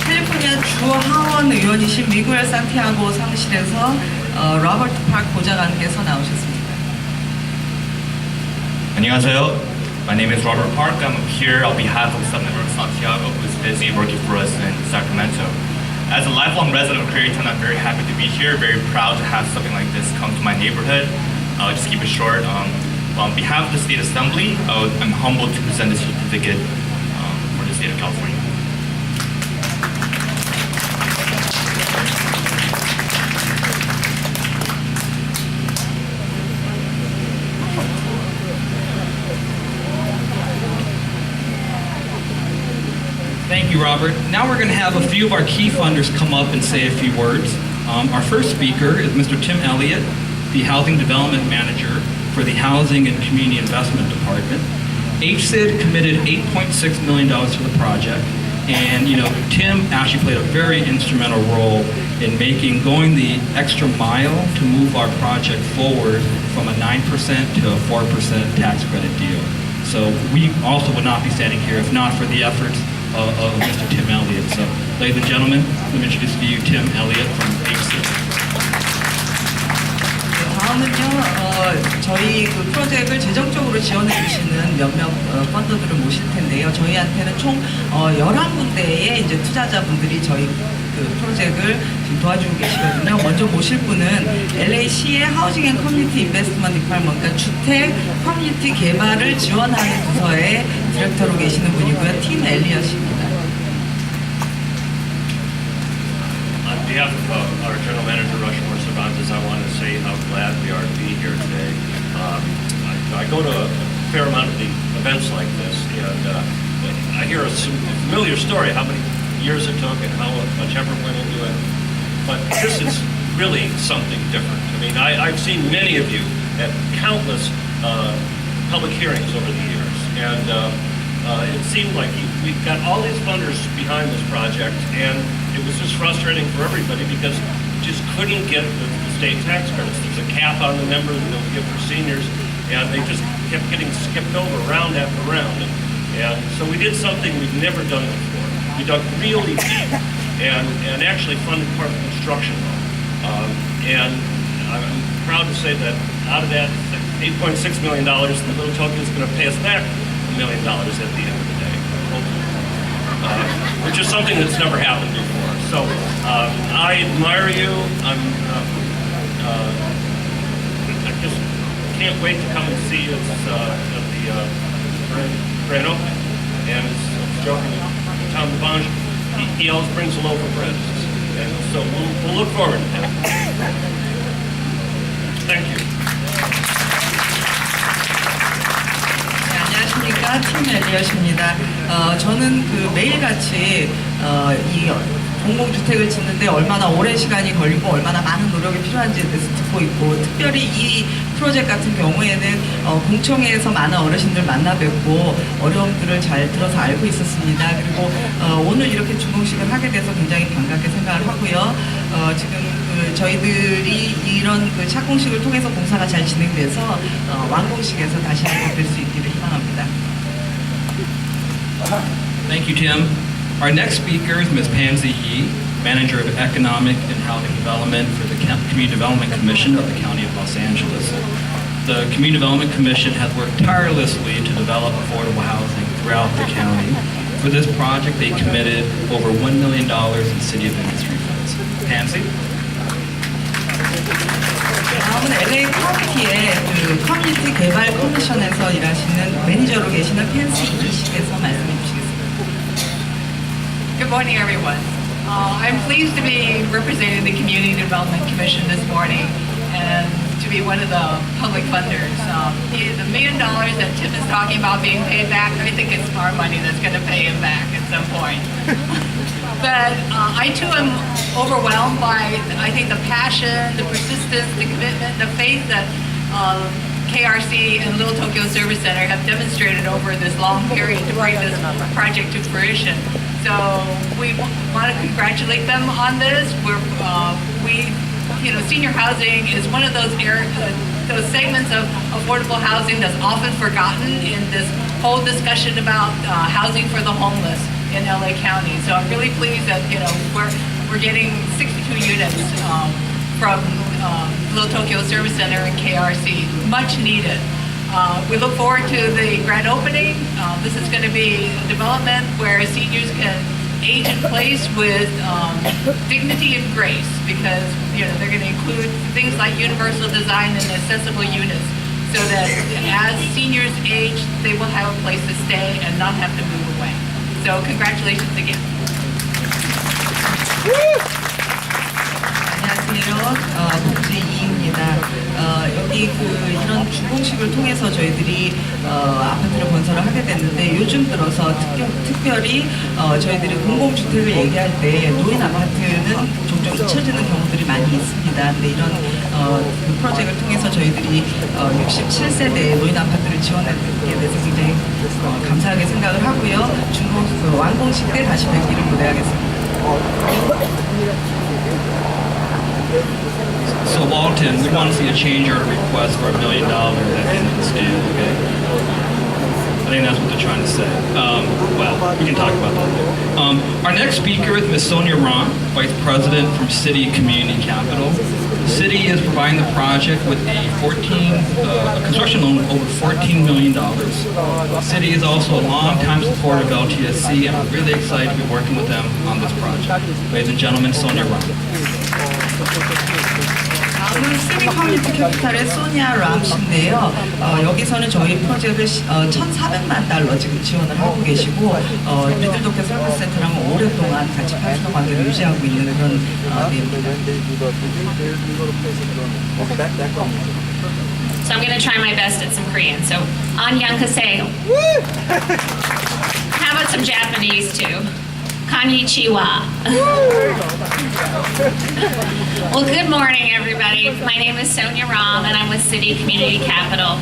캘리포니아 주 하원 의원이신 미구엘 산티아고 사무실에서 로버트 파크 보좌관께서 나오셨습니다. 안녕하세요. My name is Robert Park. I'm here on behalf of Submember Santiago, who's busy working for us in Sacramento. As a lifelong resident of Koreatown, I'm very happy to be here, very proud to have something like this come to my neighborhood. I'll just keep it short. On behalf of the State Assembly, I'm humbled to present this certificate for the state of California. Thank you, Robert. Now we're going to have a few of our key funders come up and say a few words. Our first speaker is Mr. Tim Elliott, the Housing Development Manager for the Housing and Community Investment Department. HCID committed $8.6 million to the project, and Tim actually played a very instrumental role in going the extra mile to move our project forward from a 9% to a 4% tax credit deal. So we also would not be standing here if not for the efforts of Mr. Tim Elliott. So, ladies and gentlemen, let me introduce to you Tim Elliott from HC. 다음은요, 저희 그 프로젝트를 재정적으로 지원해 주시는 몇몇 펀더들을 모실 텐데요. 저희한테는 총 11군데의 이제 투자자분들이 저희 그 프로젝트를 지금 도와주고 계시거든요. 먼저 모실 분은 LA시의 하우징 앤 커뮤니티 인베스트먼트 디파트먼트, 그러니까 주택 커뮤니티 개발을 지원하는 부서의 디렉터로 계시는 분이고요. 팀 엘리엇입니다. On behalf of our General Manager, Rushmore Cervantes, I want to say how glad we are to be here today. I go to a fair amount of the events like this, and I hear a familiar story, how many years it took and how much effort went into it. But this is really something different. I mean, I've seen many of you at countless public hearings over the years, and it seemed like we've got all these funders behind this project, and it was just frustrating for everybody because we just couldn't get the state tax credits. There's a cap on the number that they'll give for seniors, and they just kept getting skipped over round after round. And so we did something we've never done before. We dug really deep and actually funded part of the construction loan. And I'm proud to say that out of that $8.6 million, the Little Tokyo is going to pay us back $1 million at the end of the day, which is something that's never happened before. So I admire you. I just can't wait to come and see us at the grand opening. And I was joking with Tom DeBonge, he always brings a loaf of bread. And so we'll look forward to that. Thank you. 안녕하십니까, 팀 엘리엇입니다. 저는 그 매일같이 이 공공주택을 짓는데 얼마나 오랜 시간이 걸리고 얼마나 많은 노력이 필요한지에 대해서 듣고 있고, 특별히 이 프로젝트 같은 경우에는 공청회에서 많은 어르신들 만나 뵙고 어려움들을 잘 들어서 알고 있었습니다. 그리고 오늘 이렇게 준공식을 하게 돼서 굉장히 반갑게 생각을 하고요. 지금 그 저희들이 이런 그 착공식을 통해서 공사가 잘 진행돼서 완공식에서 다시 한번 뵐 수 있기를 희망합니다. Thank you, Tim. Our next speaker is Ms. Pansy Yee, Manager of Economic and Housing Development for the Community Development Commission of the County of Los Angeles. The Community Development Commission has worked tirelessly to develop affordable housing throughout the county. For this project, they committed over $1 million in City of Industry funds. Pansy? 다음은 LA 카운티의 그 커뮤니티 개발 커미션에서 일하시는 매니저로 계시는 펜시 이 씨께서 말씀해 주시겠습니다. Good morning, everyone. I'm pleased to be representing the Community Development Commission this morning and to be one of the public funders. The $1 million that Tim is talking about being paid back, I think it's our money that's going to pay him back at some point. But I too am overwhelmed by, I think, the passion, the persistence, the commitment, the faith that KRC and Little Tokyo Service Center have demonstrated over this long period to bring this project to fruition. So we want to congratulate them on this. Senior housing is one of those segments of affordable housing that's often forgotten in this whole discussion about housing for the homeless in LA County. So I'm really pleased that we're getting 62 units from Little Tokyo Service Center and KRC, much needed. We look forward to the grand opening. This is going to be a development where seniors can age in place with dignity and grace, because they're going to include things like universal design and accessible units, so that as seniors age, they will have a place to stay and not have to move away. So congratulations again. 안녕하세요. 박지희입니다. 여기 이런 준공식을 통해서 저희들이 아파트를 건설을 하게 됐는데, 요즘 들어서 특별히 저희들이 공공주택을 얘기할 때 노인 아파트는 종종 잊혀지는 경우들이 많이 있습니다. 근데 이런 그 프로젝트를 통해서 저희들이 67세대 노인 아파트를 지원하게 돼서 굉장히 감사하게 생각을 하고요. 완공식 때 다시 뵙기를 기대하겠습니다. So Walton, we want to see a change order request for $1 million at the end of this deal, okay? I think that's what they're trying to say. Well, we can talk about that later. Our next speaker is Ms. Sonia Ron, Vice President from City Community Capital. The city is providing the project with a construction loan of over $14 million. The city is also a longtime supporter of LTSC, and we're really excited to be working with them on this project. Ladies and gentlemen, Sonia Ron. 다음은 시티 커뮤니티 캐피탈의 소니아 람씨인데요. 여기서는 저희 프로젝트를 1,400만 달러 지금 지원을 하고 계시고 리들도케 서비스 센터랑 오랫동안 같이 파트너 관계를 유지하고 있는 그런 내용입니다. So I'm going to try my best at some Korean. So, 안녕하세요. How about some Japanese too? Konnichiwa. Well, good morning, everybody. My name is Sonia Ram, and I'm with City Community Capital.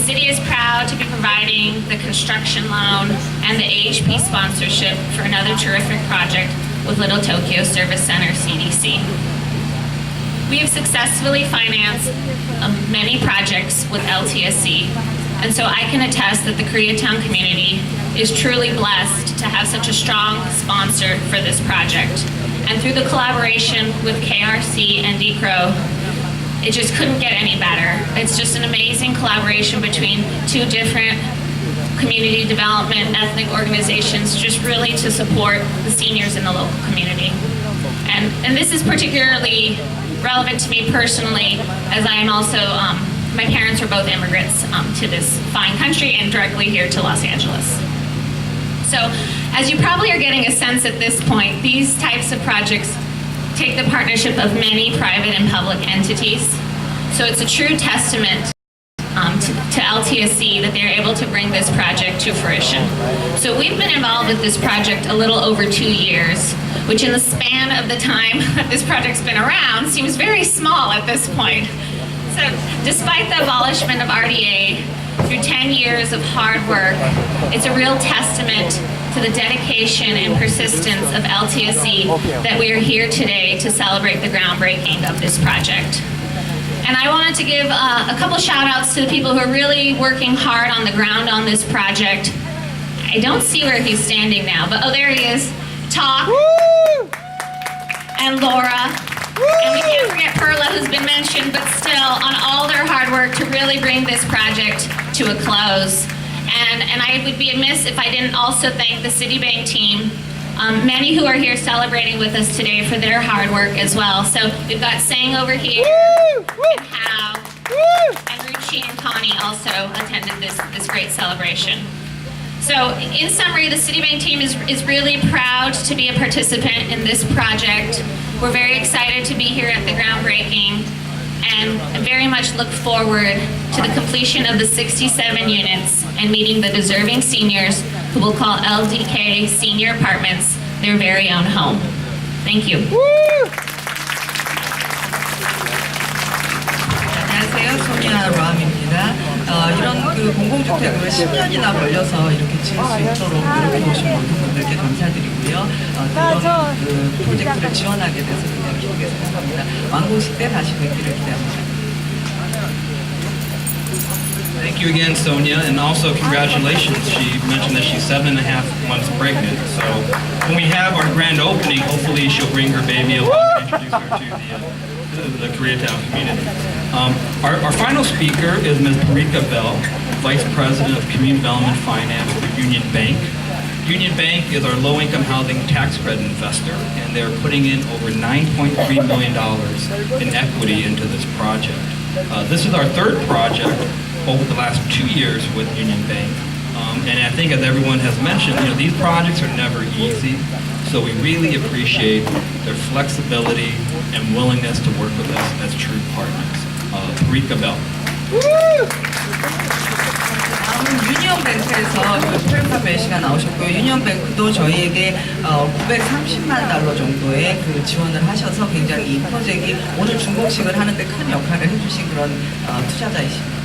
City is proud to be providing the construction loan and the AHP sponsorship for another terrific project with Little Tokyo Service Center, CDC. We have successfully financed many projects with LTSC, and so I can attest that the Koreatown community is truly blessed to have such a strong sponsor for this project. And through the collaboration with KRC and DCRO, it just couldn't get any better. It's just an amazing collaboration between two different community development ethnic organizations, just really to support the seniors in the local community. And this is particularly relevant to me personally, as I am also, my parents are both immigrants to this fine country and directly here to Los Angeles. So, as you probably are getting a sense at this point, these types of projects take the partnership of many private and public entities. So it's a true testament to LTSC that they're able to bring this project to fruition. So we've been involved with this project a little over 2 years, which in the span of the time that this project's been around seems very small at this point. So despite the abolishment of RDA, through 10 years of hard work, it's a real testament to the dedication and persistence of LTSC that we are here today to celebrate the groundbreaking of this project. And I wanted to give a couple shout outs to the people who are really working hard on the ground on this project. I don't see where he's standing now, but oh, there he is. Talk. And Laura. And we can't forget Perla, who's been mentioned, but still on all their hard work to really bring this project to a close. And I would be amiss if I didn't also thank the Citibank team, many who are here celebrating with us today for their hard work as well. So we've got Sang over here, and Hao, and Ruchi and Connie also attended this great celebration. So in summary, the Citibank team is really proud to be a participant in this project. We're very excited to be here at the groundbreaking and very much look forward to the completion of the 67 units and meeting the deserving seniors who will call LDK Senior Apartments their very own home. Thank you. 안녕하세요, 소니아 람입니다. 이런 공공주택을 10년이나 걸려서 이렇게 지을 수 있도록 노력해주신 모든 분들께 감사드리고요. 이런 프로젝트를 지원하게 돼서 굉장히 기쁘게 생각합니다. 완공식 때 다시 뵙기를 기대합니다. Thank you again, Sonia, and also congratulations. She mentioned that she's 7.5 months pregnant. So when we have our grand opening, hopefully she'll bring her baby along and introduce her to the Koreatown community. Our final speaker is Ms. Parika Bell, Vice President of Community Development Finance for Union Bank. Union Bank is our low-income housing tax credit investor, and they're putting in over $9.3 million in equity into this project. This is our third project over the last 2 years with Union Bank. And I think, as everyone has mentioned, these projects are never easy, so we really appreciate their flexibility and willingness to work with us as true partners. Parika Bell. 다음은 유니언뱅크에서 프레파 벨씨가 나오셨고요. 유니언뱅크도 저희에게 930만 달러 정도의 그 지원을 하셔서 굉장히 이 프로젝트가 오늘 준공식을 하는데 큰 역할을 해주신 그런 투자자이십니다.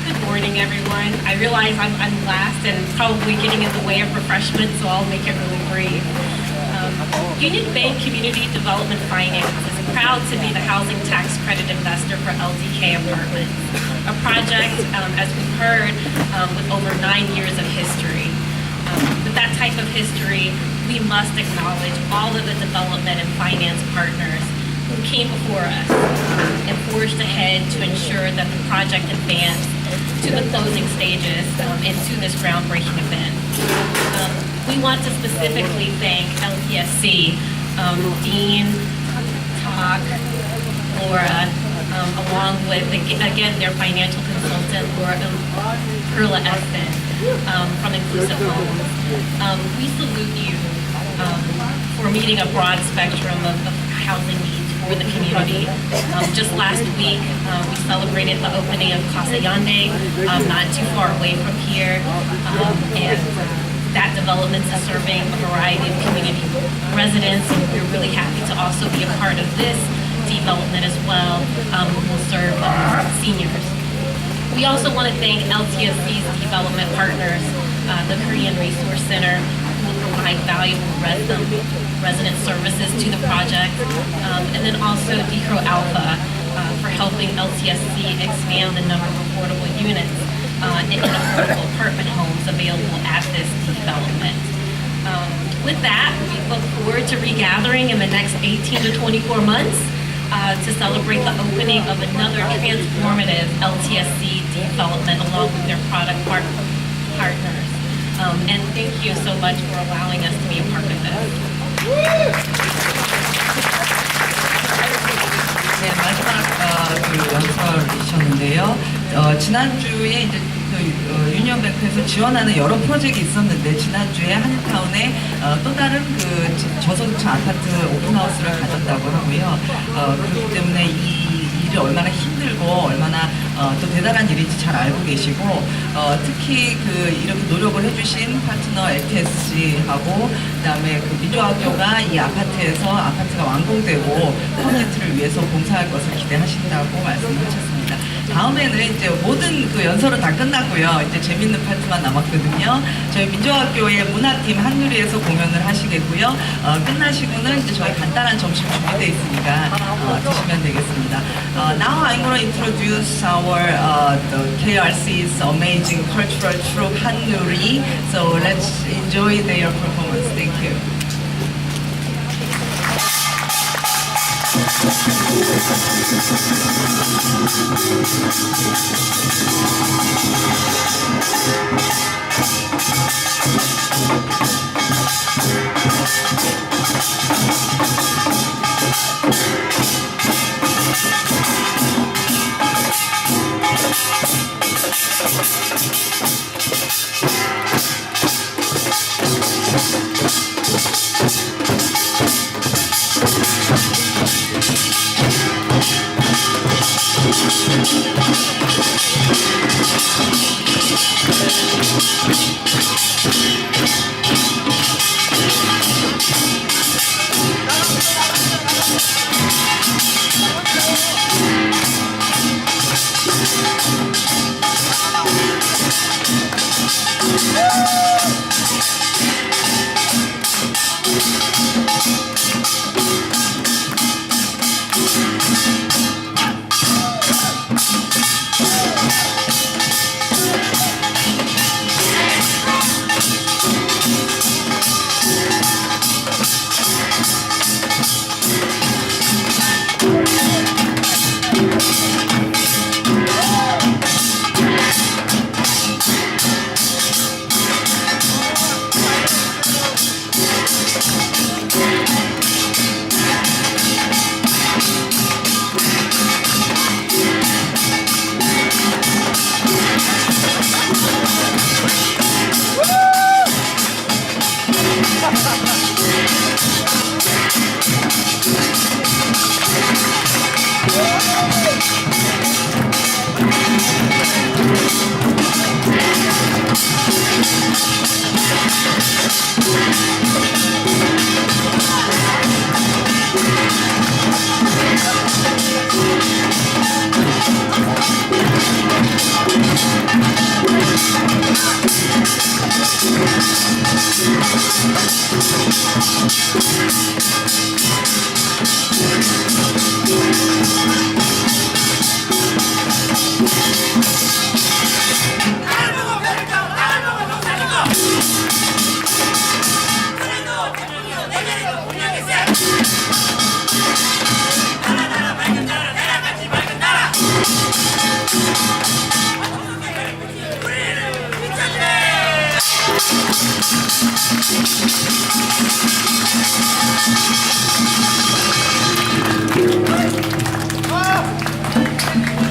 Good morning, everyone. I realize I'm last and probably getting in the way of refreshments, so I'll make it really brief. Union Bank Community Development Finance is a proud to be the housing tax credit investor for LDK Apartments, a project, as we've heard, with over 9 years of history. With that type of history, we must acknowledge all of the development and finance partners who came before us and forged ahead to ensure that the project advanced to the closing stages and to this groundbreaking event. We want to specifically thank LTSC, Dean, Talk, Laura, along with, again, their financial consultant, Perla Eston, from Inclusive Homes. We salute you for meeting a broad spectrum of housing needs for the community. Just last week, we celebrated the opening of Casa Yande, not too far away from here, and that development is serving a variety of community residents, and we're really happy to also be a part of this development as well, who will serve seniors. We also want to thank LTSC's development partners, the Korean Resource Center, who will provide valuable resident services to the project, and then also Decro Alpha for helping LTSC expand the number of affordable units and affordable apartment homes available at this development. With that, we look forward to regathering in the next 18 to 24 months to celebrate the opening of another transformative LTSC development along with their product partners. And thank you so much for allowing us to be a part of this. 네, 마지막 연설이셨는데요. 지난주에 이제 유니언뱅크에서 지원하는 여러 프로젝트가 있었는데 지난주에 한인타운에 또 다른 저소득층 아파트 오픈하우스를 가졌다고 하고요. 그렇기 때문에 이 일이 얼마나 힘들고 얼마나 또 대단한 일인지 잘 알고 계시고 특히 이렇게 노력을 해주신 파트너 LTSC하고 그다음에 민주학교가 이 아파트가 완공되고 커뮤니티를 위해서 봉사할 것을 기대하신다고 말씀하셨습니다. 다음에는 이제 모든 연설은 다 끝났고요. 이제 재밌는 파트만 남았거든요. 저희 민주학교의 문화팀 한누리에서 공연을 하시겠고요. 끝나시고는 이제 저희 간단한 점심 준비되어 있으니까 드시면 되겠습니다. Now I'm going to introduce our the KRC's amazing cultural troupe 한누리. So let's enjoy their performance. Thank you.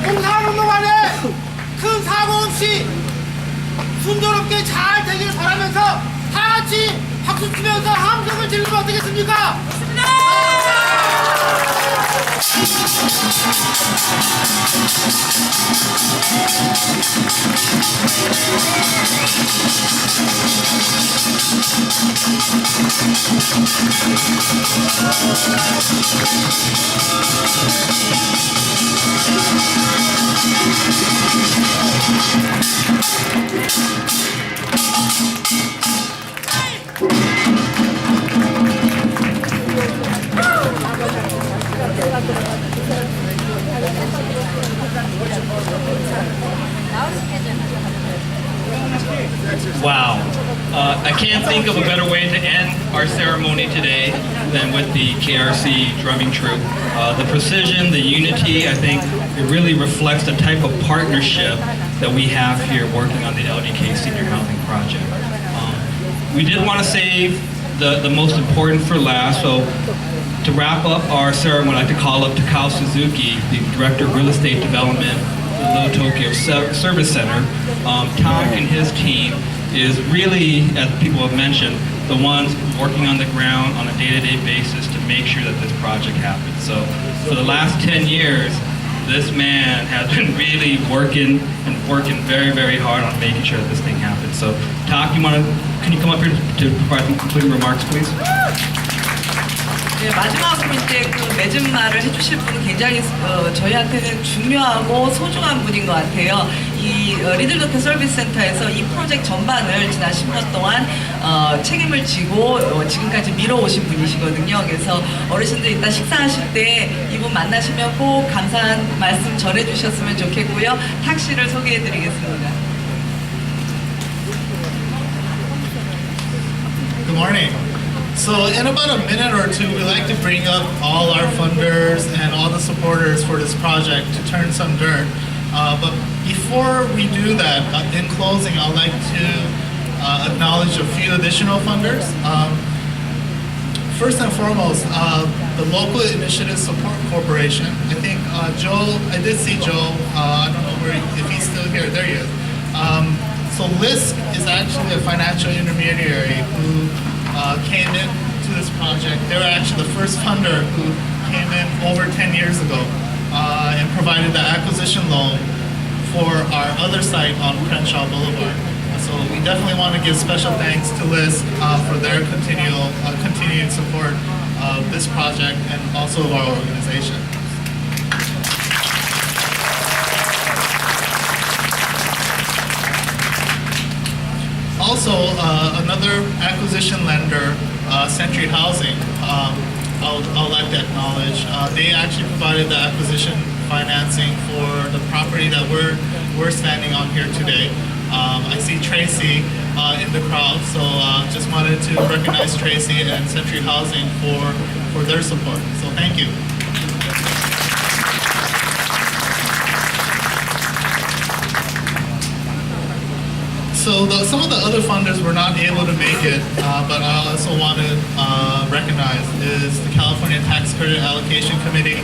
공사운동안에 큰 사고 없이 순조롭게 잘 되길 바라면서 다 같이 박수 치면서 함성을 지르면 어떻겠습니까? Wow. I can't think of a better way to end our ceremony today than with the KRC drumming troupe. The precision, the unity, I think it really reflects the type of partnership that we have here working on the LDK Senior Housing Project. We did want to save the most important for last, so to wrap up our ceremony, I'd like to call up Takao Suzuki, the Director of Real Estate Development for the Little Tokyo Service Center. Tak and his team is really, as people have mentioned, the ones working on the ground on a day-to-day basis to make sure that this project happens. So for the last 10 years, this man has been really working very, very hard on making sure that this thing happens. So Tak, can you come up here to provide some concluding remarks, please? 네, 마지막으로 이제 그 맺은 말을 해주실 분은 굉장히 저희한테는 중요하고 소중한 분인 것 같아요. 이 리들도쿄 서비스 센터에서 이 프로젝트 전반을 지난 10년 동안 책임을 지고 지금까지 밀어오신 분이시거든요. 그래서 어르신들 일단 식사하실 때 이분 만나시면 꼭 감사한 말씀 전해주셨으면 좋겠고요. 탁 씨를 소개해드리겠습니다. Good morning. So in about a minute or two, we'd like to bring up all our funders and all the supporters for this project to turn some dirt. But before we do that, in closing, I'd like to acknowledge a few additional funders. First and foremost, the Local Initiative Support Corporation. I think Joe, I did see Joe, I don't know if he's still here, there he is. So LISC is actually a financial intermediary who came in to this project. They were actually the first funder who came in over 10 years ago and provided the acquisition loan for our other site on Crenshaw Boulevard. So we definitely want to give special thanks to LISC for their continued support of this project and also of our organization. Also, another acquisition lender, Century Housing, I'll like to acknowledge. They actually provided the acquisition financing for the property that we're standing on here today. I see Tracy in the crowd, so just wanted to recognize Tracy and Century Housing for their support. So thank you. So some of the other funders were not able to make it, but I also want to recognize is the California Tax Credit Allocation Committee,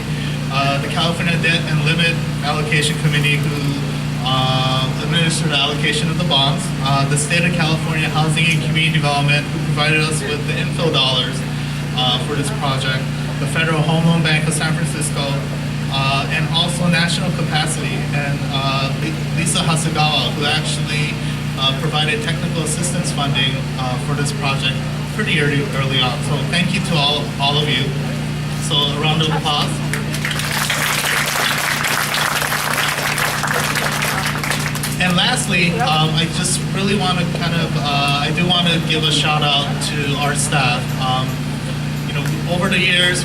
the California Debt and Limit Allocation Committee who administered the allocation of the bonds, the State of California Housing and Community Development who provided us with the infill dollars for this project, the Federal Home Loan Bank of San Francisco, and also National Capacity, and Lisa Hasegawa who actually provided technical assistance funding for this project pretty early on. So thank you to all of you. So a round of applause. And lastly, I just really want to I do want to give a shout out to our staff. Over the years,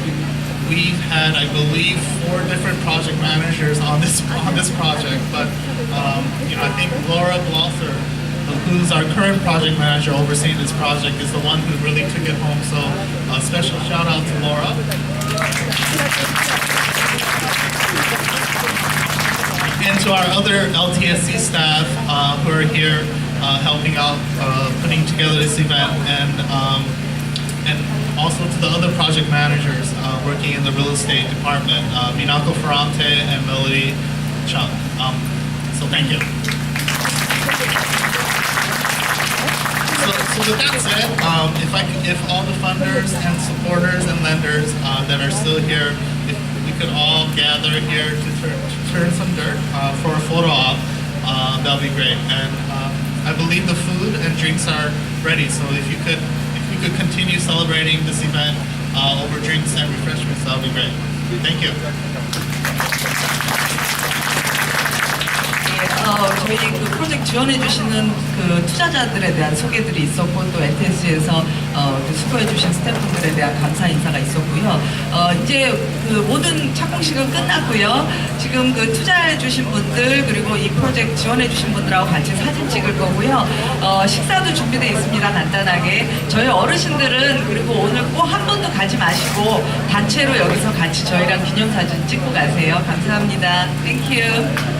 we've had, I believe, 4 different project managers on this project. But I think Laura Blosser, who's our current project manager overseeing this project, is the one who really took it home. So a special shout out to Laura. And to our other LTSC staff who are here, helping out, putting together this event, and also to the other project managers working in the real estate department, Minako Ferrante and Melody Chung. So thank you. So with that said, if all the funders and supporters and lenders that are still here, if we could all gather here to turn some dirt for a photo op, that'll be great. And I believe the food and drinks are ready. So if we could continue celebrating this event over drinks and refreshments, that'll be great. Thank you. 저희 그 프로젝트 지원해 주시는 그 투자자들에 대한 소개들이 있었고 또 LTS에서 그 수고해 주신 스태프분들에 대한 감사 인사가 있었고요. 이제 그 모든 착공식은 끝났고요. 지금 그 투자해 주신 분들 그리고 이 프로젝트 지원해 주신 분들하고 같이 사진 찍을 거고요. 식사도 준비되어 있습니다. 간단하게. 저희 어르신들은 그리고 오늘 꼭 한 번도 가지 마시고 단체로 여기서 같이 저희랑 기념사진 찍고 가세요. 감사합니다. 땡큐.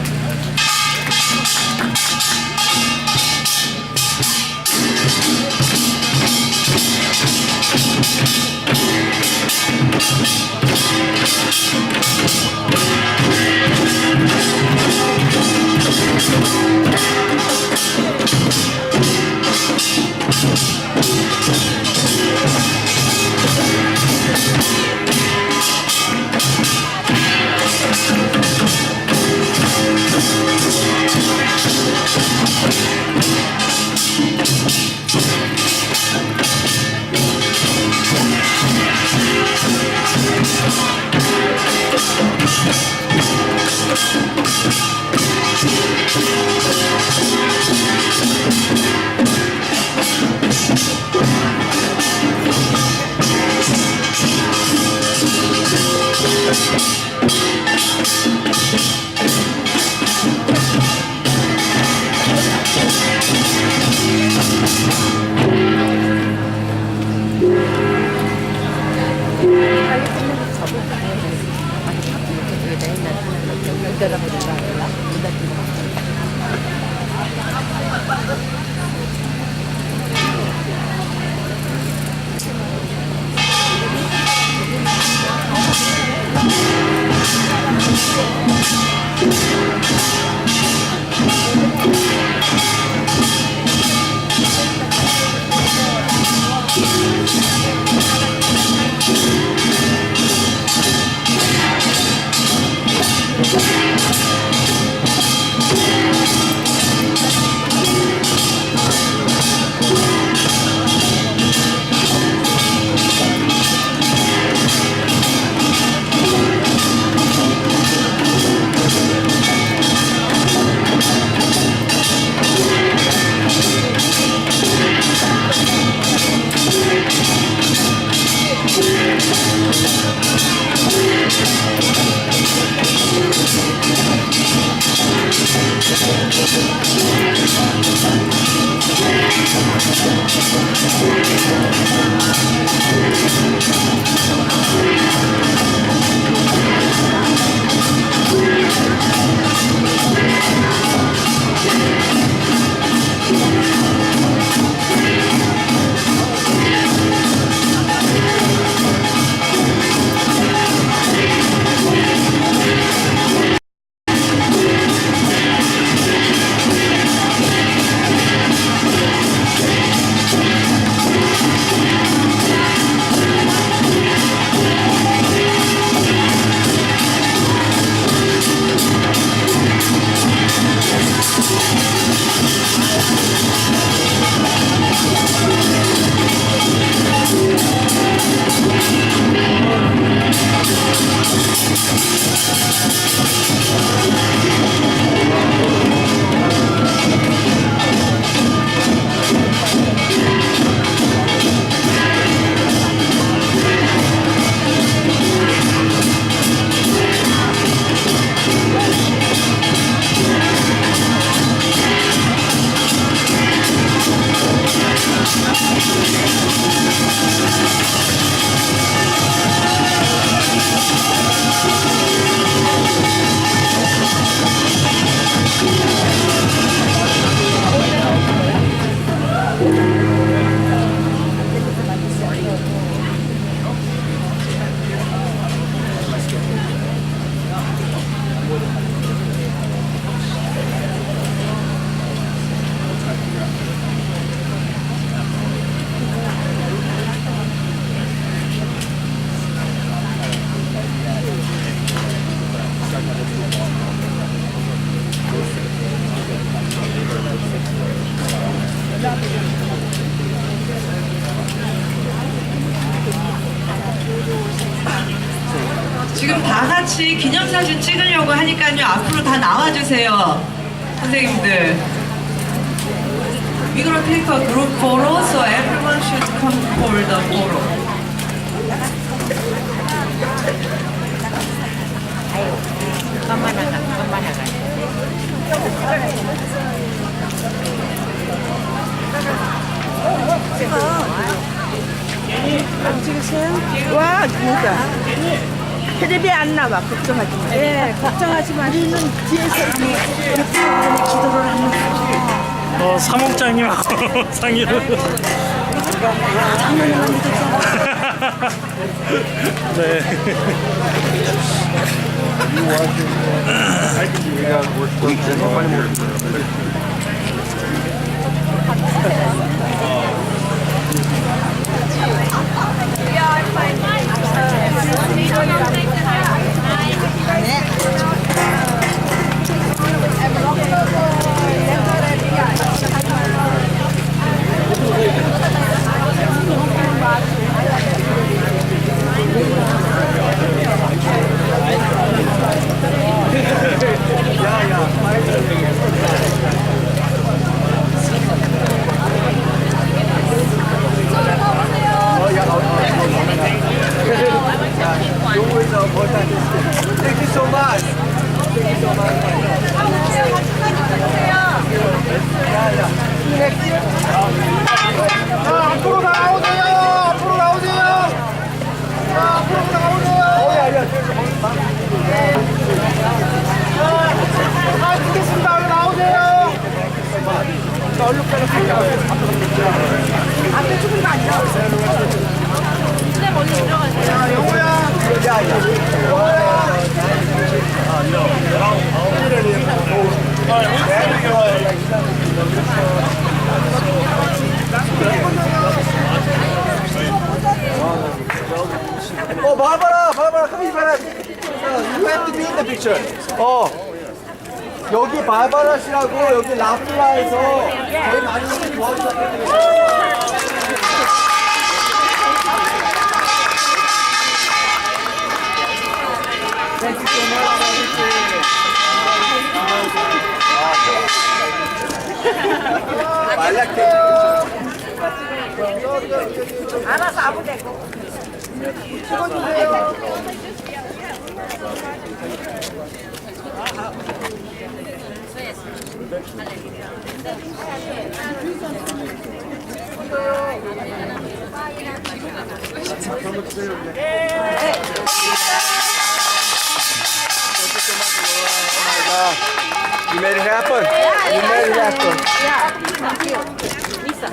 같이 기념사진 찍으려고 하니까요. 앞으로 다 나와주세요. 선생님들. We're gonna take a group photo, so everyone should come for the photo. 안 찍으세요? 와, 진짜. 텔레비 안 나와. 걱정하지 마. 예, 걱정하지 마. 우리는 뒤에서 이렇게 기도를 하는 거지. 사목장님하고 상의를. 장모님만 믿었잖아. 네. Thank you so much. Thank you so much. 앞으로 나오세요. 앞으로 나오세요. 앞으로 나오세요. 찍겠습니다. 얼른 나오세요. 얼른 빼놓을게요. 앞에 죽은 거 아니야? 네, 멀리 들어가세요. 영호야. Oh, Barbara, come here, Barbara. You have to be in the picture. 여기 바바라 씨라고 여기 라플라에서 저희 많은 분들이 도와주셨거든요. 알아서 아무 데고. 찍어주세요. You made it happen. You made it happen. Thank you. Lisa.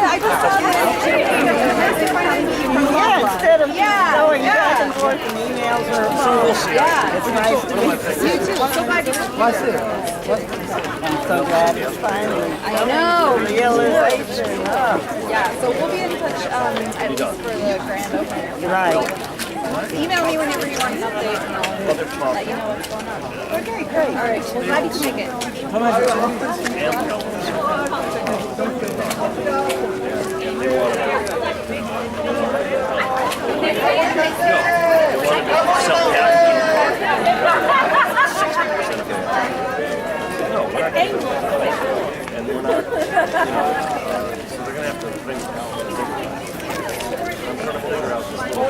I just saw yeah, instead of going back and forth in emails or phones. Yeah, it's nice to meet you. What's it? I'm so glad it's finally. I know. Realization. Yeah, so we'll be in touch at least for the grand opening. Right. Email me whenever you want an update and I'll let you know what's going on. Okay, great. All right, well, glad you can make it. And we're not, so they're going to have to bring it down. I'm trying to figure out this little